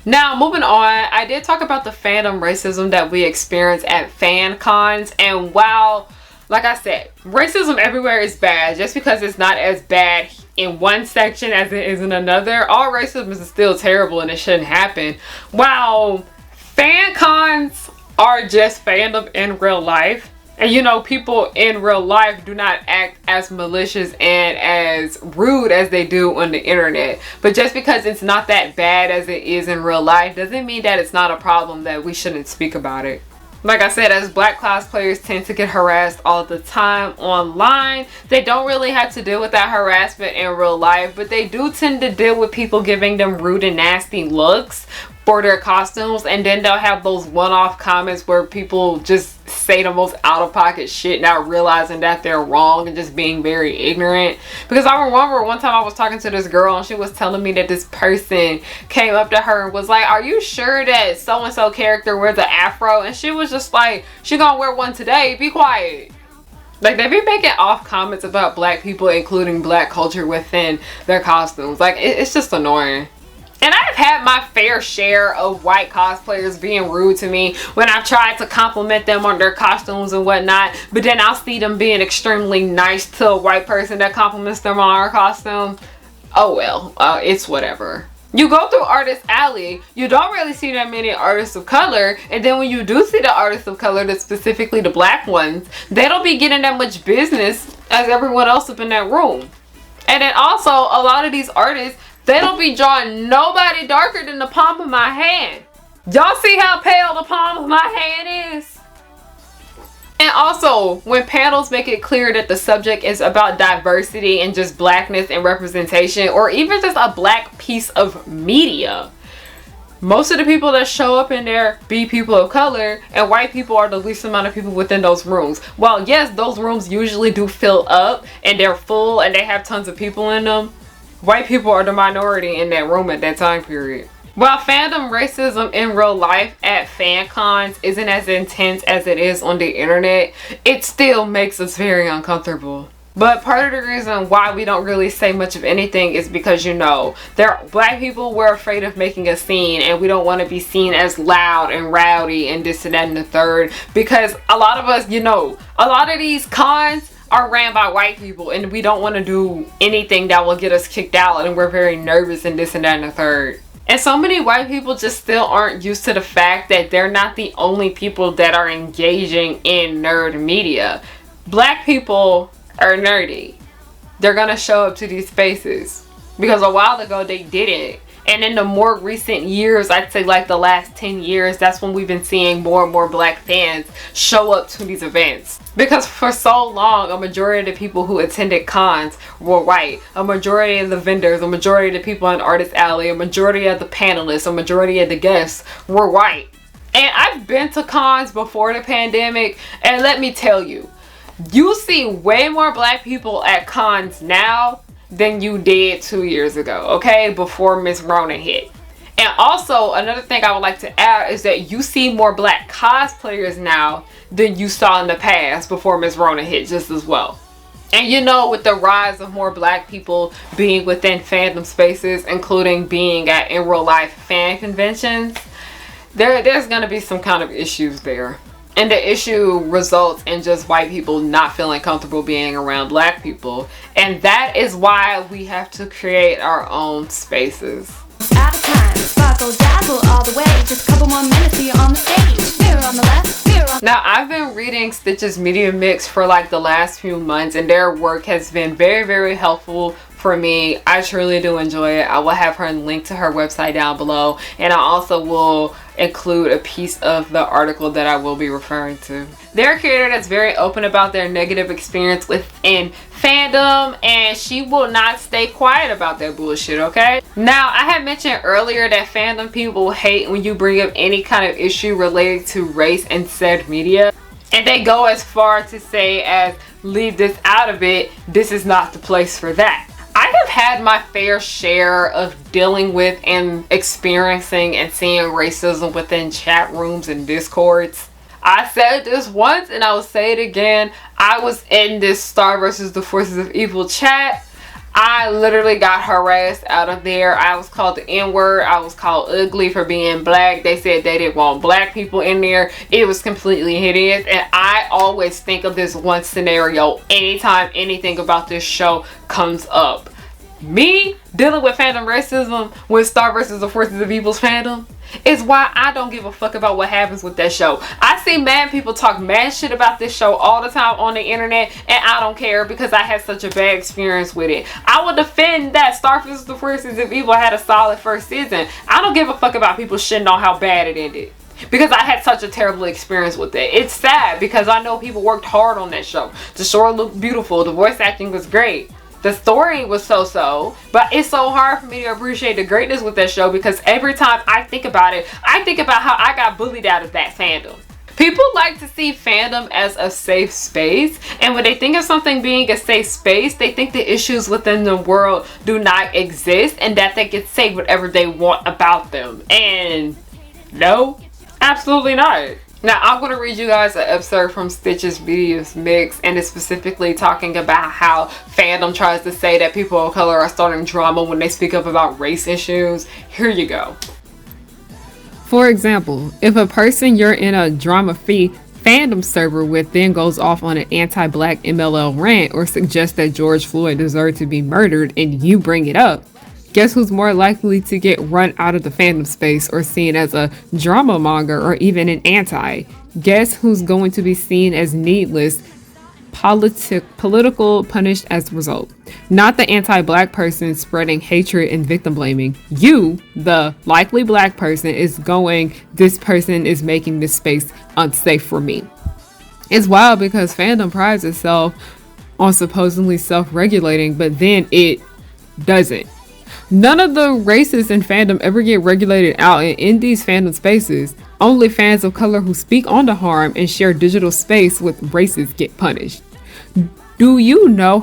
Now, moving on, I did talk about the fandom racism that we experience at fan cons, and while, like I said, racism everywhere is bad. Just because it's not as bad in one section as it is in another, all racism is still terrible and it shouldn't happen. While fan cons are just fandom in real life, and you know, people in real life do not act as malicious and as rude as they do on the internet. But just because it's not that bad as it is in real life doesn't mean that it's not a problem that we shouldn't speak about it. Like I said, as black cosplayers tend to get harassed all the time online, they don't really have to deal with that harassment in real life, but they do tend to deal with people giving them rude and nasty looks for their costumes, and then they'll have those one-off comments where people just say the most out-of-pocket shit, not realizing that they're wrong and just being very ignorant. Because I remember one time I was talking to this girl and she was telling me that this person came up to her and was like, are you sure that so-and-so character wears an afro? And she was just like, she gonna wear one today, be quiet. Like, they be making off comments about black people, including black culture within their costumes. Like, it's just annoying. And I've had my fair share of white cosplayers being rude to me when I've tried to compliment them on their costumes and whatnot, but then I'll see them being extremely nice to a white person that compliments them on our costume. Oh well, it's whatever. You go through Artist Alley, you don't really see that many artists of color, and then when you do see the artists of color, that's specifically the black ones, they don't be getting that much business as everyone else up in that room. And then also, a lot of these artists, they don't be drawing nobody darker than the palm of my hand. Y'all see how pale the palm of my hand is? And also, when panels make it clear that the subject is about diversity and just blackness and representation, or even just a black piece of media, most of the people that show up in there be people of color, and white people are the least amount of people within those rooms. While yes, those rooms usually do fill up and they're full and they have tons of people in them, white people are the minority in that room at that time period. While fandom racism in real life at fan cons isn't as intense as it is on the internet, it still makes us very uncomfortable. But part of the reason why we don't really say much of anything is because, you know, black people, we're afraid of making a scene, and we don't want to be seen as loud and rowdy and this and that and the third, because a lot of us, you know, a lot of these cons are ran by white people, and we don't want to do anything that will get us kicked out, and we're very nervous and this and that and the third. And so many white people just still aren't used to the fact that they're not the only people that are engaging in nerd media. Black people are nerdy. They're gonna show up to these spaces because a while ago they didn't. And in the more recent years, I'd say like the last 10 years, that's when we've been seeing more and more black fans show up to these events. Because for so long, a majority of the people who attended cons were white. A majority of the vendors, a majority of the people in Artist Alley, a majority of the panelists, a majority of the guests were white. And I've been to cons before the pandemic, and let me tell you, you see way more black people at cons now than you did 2 years ago, okay, before Miss Rona hit. And also, another thing I would like to add is that you see more black cosplayers now than you saw in the past before Miss Rona hit just as well. And you know, with the rise of more black people being within fandom spaces, including being at in real life fan conventions, there's gonna be some kind of issues there. And the issue results in just white people not feeling comfortable being around black people. And that is why we have to create our own spaces. Out of time, sparkle, dazzle all the way. Just a couple more minutes till you're on the stage. Mirror on the left, mirror on. Now, I've been reading Stitch's Media Mix for like the last few months, and their work has been very, very helpful for me. I truly do enjoy it. I will have her link to her website down below, and I also will include a piece of the article that I will be referring to. They're a creator that's very open about their negative experience within fandom, and she will not stay quiet about that bullshit, okay? Now, I had mentioned earlier that fandom people hate when you bring up any kind of issue related to race in said media, and they go as far to say as, leave this out of it, this is not the place for that. I have had my fair share of dealing with and experiencing and seeing racism within chat rooms and discords. I said this once and I will say it again. I was in this Star versus the Forces of Evil chat. I literally got harassed out of there. I was called the N-word. I was called ugly for being black. They said they didn't want black people in there. It was completely hideous. And I always think of this one scenario anytime anything about this show comes up. Me dealing with fandom racism with Star versus the Forces of Evil's fandom is why I don't give a fuck about what happens with that show. I see mad people talk mad shit about this show all the time on the internet, and I don't care because I had such a bad experience with it. I will defend that Star versus the Forces of Evil had a solid first season. I don't give a fuck about people shitting on how bad it ended. because I had such a terrible experience with it. It's sad because I know people worked hard on that show. The story looked beautiful. The voice acting was great. The story was so-so, but it's so hard for me to appreciate the greatness with that show because every time I think about it, I think about how I got bullied out of that fandom. People like to see fandom as a safe space, and when they think of something being a safe space, they think the issues within the world do not exist and that they can say whatever they want about them. And no, absolutely not. Now, I'm going to read you guys an excerpt from Stitch's Videos Mix, and it's specifically talking about how fandom tries to say that people of color are starting drama when they speak up about race issues. Here you go. For example, if a person you're in a drama-free fandom server with then goes off on an anti-black MLL rant or suggests that George Floyd deserved to be murdered and you bring it up, guess who's more likely to get run out of the fandom space or seen as a drama monger or even an anti? Guess who's going to be seen as needless, political punished as a result? Not the anti-black person spreading hatred and victim blaming. You, the likely black person, is going, this person is making this space unsafe for me. It's wild because fandom prides itself on supposedly self-regulating, but then it doesn't. None of the races in fandom ever get regulated out, and in these fandom spaces, only fans of color who speak on the harm and share digital space with races get punished. Do you know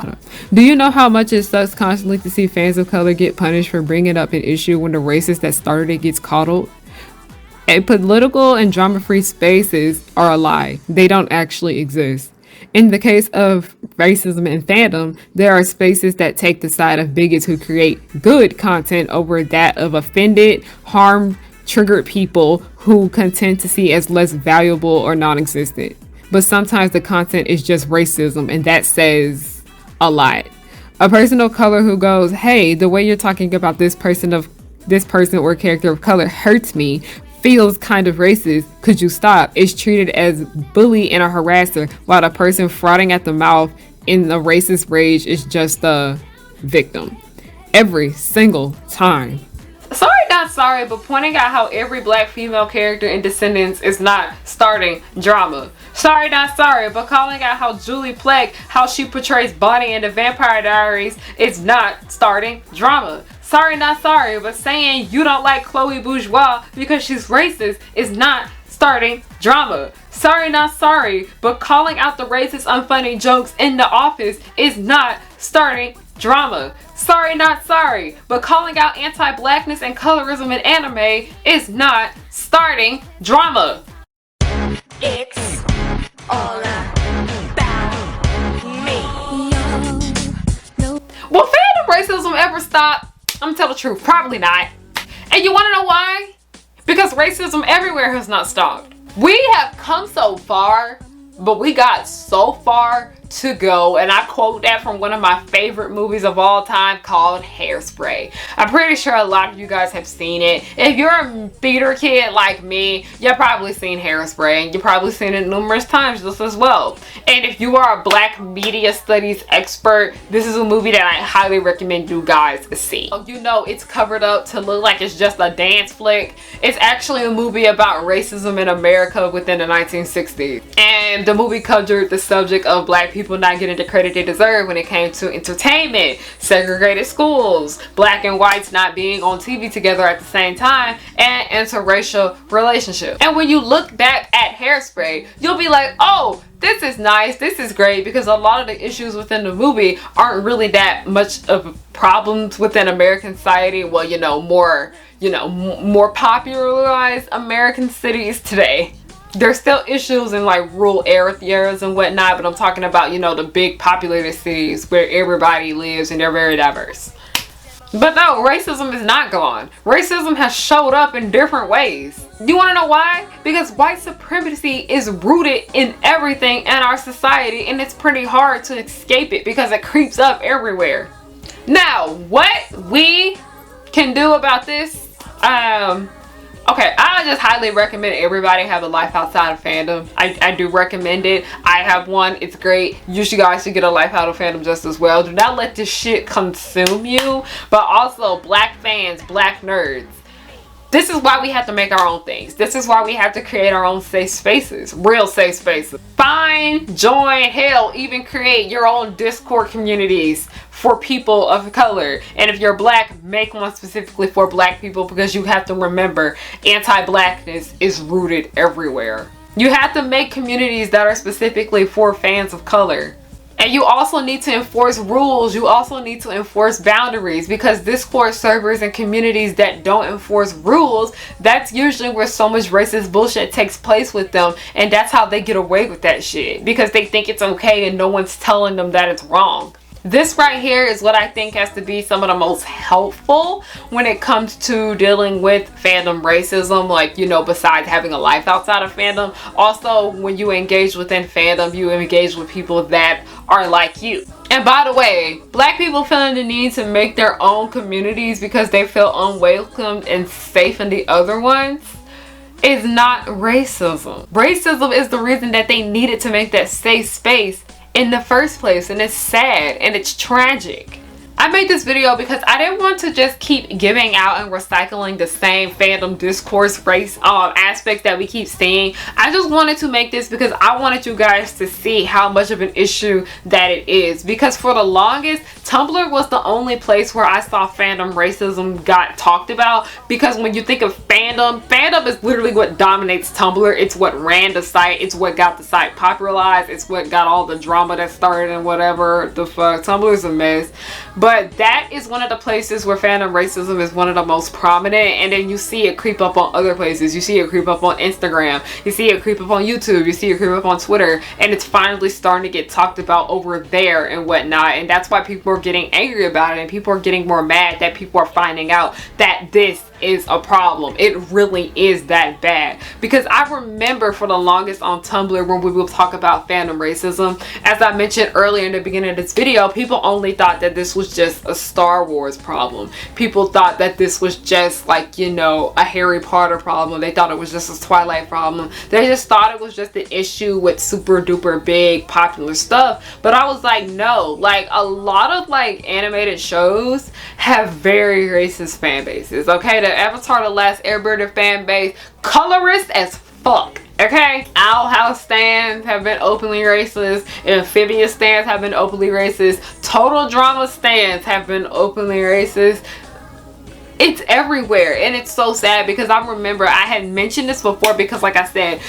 how much it sucks constantly to see fans of color get punished for bringing up an issue when the racist that started it gets coddled? A political and drama-free spaces are a lie. They don't actually exist. In the case of racism and fandom, there are spaces that take the side of bigots who create good content over that of offended, harmed, triggered people who contend to see as less valuable or non-existent. But sometimes the content is just racism, and that says a lot. A person of color who goes, hey, the way you're talking about this person or character of color hurts me, feels kind of racist, could you stop, is treated as bully and a harasser, while the person frothing at the mouth in the racist rage is just the victim. Every single time. Sorry, not sorry, but pointing out how every black female character in Descendants is not starting drama. Sorry, not sorry, but calling out how Julie Plec, how she portrays Bonnie in the Vampire Diaries, is not starting drama. Sorry, not sorry, but saying you don't like Chloe Bourgeois because she's racist is not starting drama. Sorry, not sorry, but calling out the racist, unfunny jokes in The Office is not starting drama. Sorry, not sorry, but calling out anti-blackness and colorism in anime is not starting drama. It's all about me. Will fandom racism ever stop? I'm gonna tell the truth, probably not. And you wanna know why? Because racism everywhere has not stopped. We have come so far, but we got so far to go, and I quote that from one of my favorite movies of all time called Hairspray. I'm pretty sure a lot of you guys have seen it. If you're a theater kid like me, you've probably seen Hairspray, and you've probably seen it numerous times just as well. And if you are a black media studies expert, this is a movie that I highly recommend you guys see. You know, it's covered up to look like it's just a dance flick. It's actually a movie about racism in America within the 1960s. And the movie covered the subject of black people not getting the credit they deserve when it came to entertainment, segregated schools, black and whites not being on TV together at the same time, and interracial relationships. And when you look back at Hairspray, you'll be like, oh, this is nice, this is great, because a lot of the issues within the movie aren't really that much of problems within American society. Well, more popularized American cities today. There's still issues in like rural areas and whatnot, but I'm talking about, the big populated cities where everybody lives and they're very diverse. But no, racism is not gone. Racism has showed up in different ways. You want to know why? Because white supremacy is rooted in everything in our society, and it's pretty hard to escape it because it creeps up everywhere. Now, what we can do about this, okay, I just highly recommend everybody have a life outside of fandom. I do recommend it. I have one. It's great. You guys should get a life out of fandom just as well. Do not let this shit consume you. But also, black fans, black nerds, This is why we have to make our own things. This is why we have to create our own safe spaces, real safe spaces. Find, join, hell, even create your own Discord communities for people of color. And if you're black, make one specifically for black people, because you have to remember, anti-blackness is rooted everywhere. You have to make communities that are specifically for fans of color. And you also need to enforce rules. You also need to enforce boundaries, because Discord servers and communities that don't enforce rules, that's usually where so much racist bullshit takes place with them. And that's how they get away with that shit, because they think it's okay and no one's telling them that it's wrong. This right here is what I think has to be some of the most helpful when it comes to dealing with fandom racism. Like, you know, besides having a life outside of fandom, also when you engage within fandom, you engage with people that are like you. And by the way, black people feeling the need to make their own communities because they feel unwelcomed and safe in the other ones is not racism. Racism is the reason that they needed to make that safe space in the first place, and it's sad and it's tragic. I made this video because I didn't want to just keep giving out and recycling the same fandom discourse race aspects that we keep seeing. I just wanted to make this because I wanted you guys to see how much of an issue that it is. Because for the longest, Tumblr was the only place where I saw fandom racism got talked about. Because when you think of fandom, fandom is literally what dominates Tumblr. It's what ran the site. It's what got the site popularized. It's what got all the drama that started and whatever the fuck. Tumblr is a mess. But that is one of the places where fandom racism is one of the most prominent. And then you see it creep up on other places. You see it creep up on Instagram. You see it creep up on YouTube. You see it creep up on Twitter. And it's finally starting to get talked about over there and whatnot. And that's why people are getting angry about it. And people are getting more mad that people are finding out that this is a problem. It really is that bad. Because I remember for the longest on Tumblr when we will talk about fandom racism, as I mentioned earlier in the beginning of this video, people only thought that this was just a Star Wars problem. People thought that this was just like, you know, a Harry Potter problem. They thought it was just a Twilight problem. They just thought it was just an issue with super duper big popular stuff. But I was like, no, like a lot of like animated shows have very racist fan bases. Okay, the Avatar The Last Airbender fan base, colorist as fuck. Okay, Owl House stands have been openly racist. Amphibious stands have been openly racist. Total Drama stands have been openly racist. It's everywhere, and it's so sad because I remember I had mentioned this before because, like I said,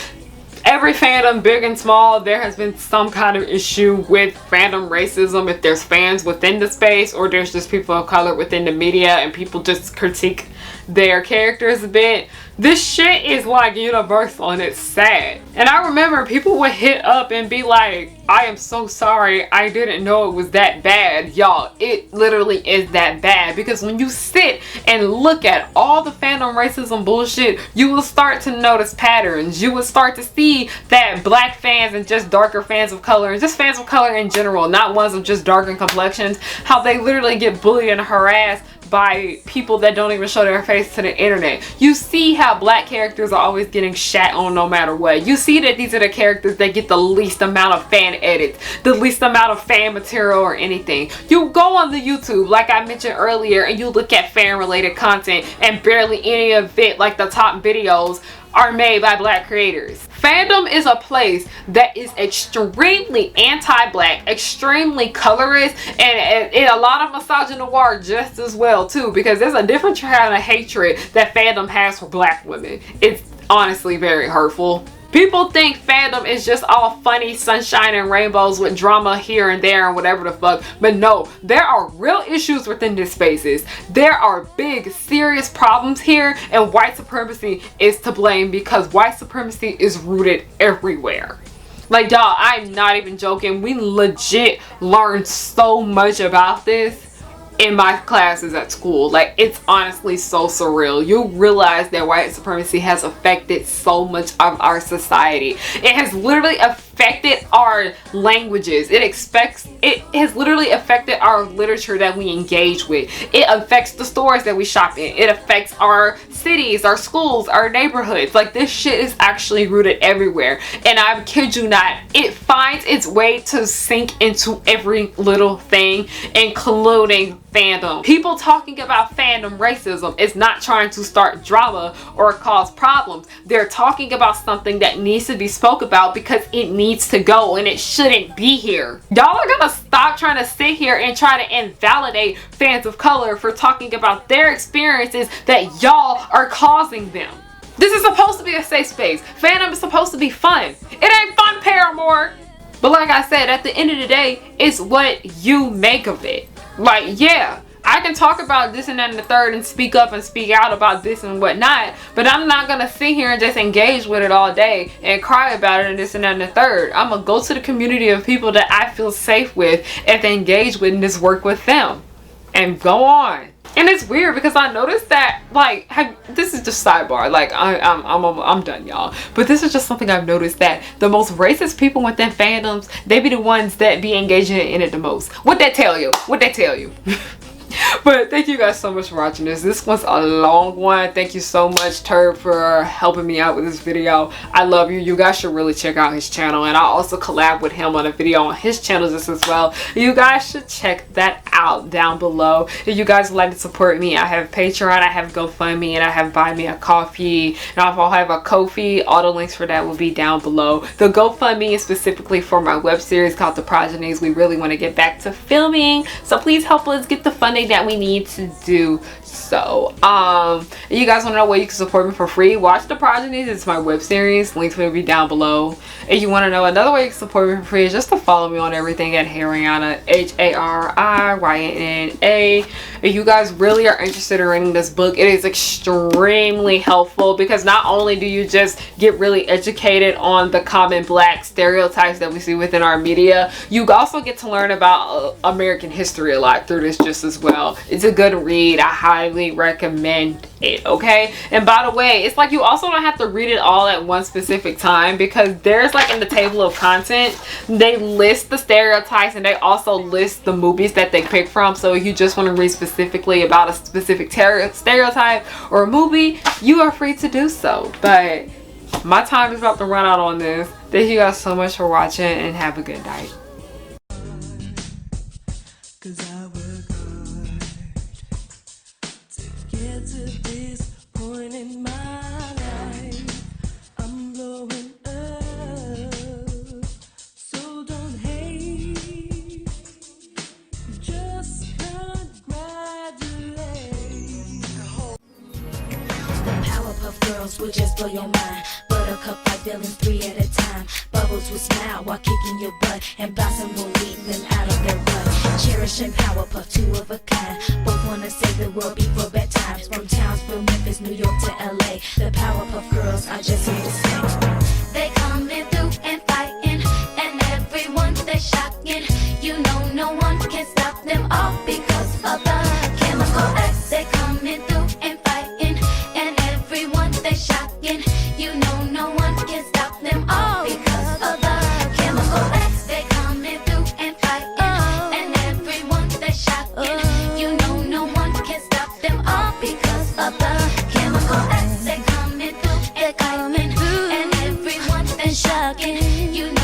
every fandom, big and small, there has been some kind of issue with fandom racism. If there's fans within the space or there's just people of color within the media and people just critique their characters a bit, this shit is like universal and it's sad. And I remember people would hit up and be like, I am so sorry, I didn't know it was that bad. Y'all, it literally is that bad. Because when you sit and look at all the fandom racism bullshit, you will start to notice patterns. You will start to see that black fans and just darker fans of color, and just fans of color in general, not ones of just darker complexions, how they literally get bullied and harassed by people that don't even show their face to the internet. You see how black characters are always getting shat on no matter what. You see that these are the characters that get the least amount of fan edits, the least amount of fan material or anything. You go on the YouTube, like I mentioned earlier, and you look at fan related content and barely any of it, like the top videos, are made by black creators. Fandom is a place that is extremely anti-black, extremely colorist, and a lot of misogynoir just as well too, because there's a different kind of hatred that fandom has for black women. It's honestly very hurtful. People think fandom is just all funny sunshine and rainbows with drama here and there and whatever the fuck. But no, there are real issues within these spaces. There are big, serious problems here, and white supremacy is to blame because white supremacy is rooted everywhere. Like, y'all, I'm not even joking. We legit learned so much about this in my classes at school. Like, it's honestly so surreal. You realize that white supremacy has affected so much of our society. It has literally affected our languages. It has literally affected our literature that we engage with. It affects the stores that we shop in. It affects our cities, our schools, our neighborhoods. Like, this shit is actually rooted everywhere. And I kid you not, it finds its way to sink into every little thing, including fandom. People talking about fandom racism is not trying to start drama or cause problems. They're talking about something that needs to be spoke about because it needs to go and it shouldn't be here. Y'all are gonna stop trying to sit here and try to invalidate fans of color for talking about their experiences that y'all are causing them. This is supposed to be a safe space. Fandom is supposed to be fun. It ain't fun, Paramore. But like I said, at the end of the day, it's what you make of it. Like, yeah, I can talk about this and that and the third and speak up and speak out about this and whatnot, but I'm not gonna sit here and just engage with it all day and cry about it and this and that and the third. I'm gonna go to the community of people that I feel safe with and engage with and just work with them and go on. And it's weird because I noticed that, like, this is just sidebar, like, I'm done, y'all, but this is just something I've noticed, that the most racist people within fandoms, they be the ones that be engaging in it the most. What that tell you? What that tell you? But thank you guys so much for watching this. This was a long one. Thank you so much, Turb, for helping me out with this video. I love you. You guys should really check out his channel, and I also collab with him on a video on his channel just as well. You guys should check that out down below. If you guys would like to support me, I have Patreon, I have GoFundMe, and I have Buy Me a Coffee, and I have a Ko-fi. All the links for that will be down below. The GoFundMe is specifically for my web series called The Progenies. We really want to get back to filming, so please help us get the funding that we need to do so. If you guys want to know where you can support me for free, watch The Progenies. It's my web series. Links will be down below. If you want to know another way you can support me for free, is just to follow me on everything at Harriyanna, HARIYANNA. If you guys really are interested in reading this book, it is extremely helpful because not only do you just get really educated on the common black stereotypes that we see within our media, you also get to learn about American history a lot through this just as well. It's a good read. I highly recommend it, okay? And by the way, it's like you also don't have to read it all at one specific time, because there's, like, in the table of content, they list the stereotypes and they also list the movies that they pick from. So if you just want to read specifically about a specific stereotype or a movie, you are free to do so. But my time is about to run out on this. Thank you guys so much for watching, and have a good night. Get to this point in my life, I'm blowing up, so don't hate, just congratulate. The Powerpuff Girls will just blow your mind. Buttercup like villains 3 at a time. Bubbles will smile while kicking your butt, and Blossom will lead them out of their rut. Cherish and Powerpuff, 2 of a kind. Both wanna save the world before bad times. From Townsville, Memphis, New York to LA, the Powerpuff Girls are just here to stay. They coming through and fighting, and everyone they shocking. You know no one can stop them all because of the chemical X. They coming through and fighting, and everyone they shocking. You know no one can stop them all because of the chemical X. They coming through and fighting, and everyone they shocking. You know no one can stop them all because of the chemical X. They coming through and fighting, and everyone they shocking. You know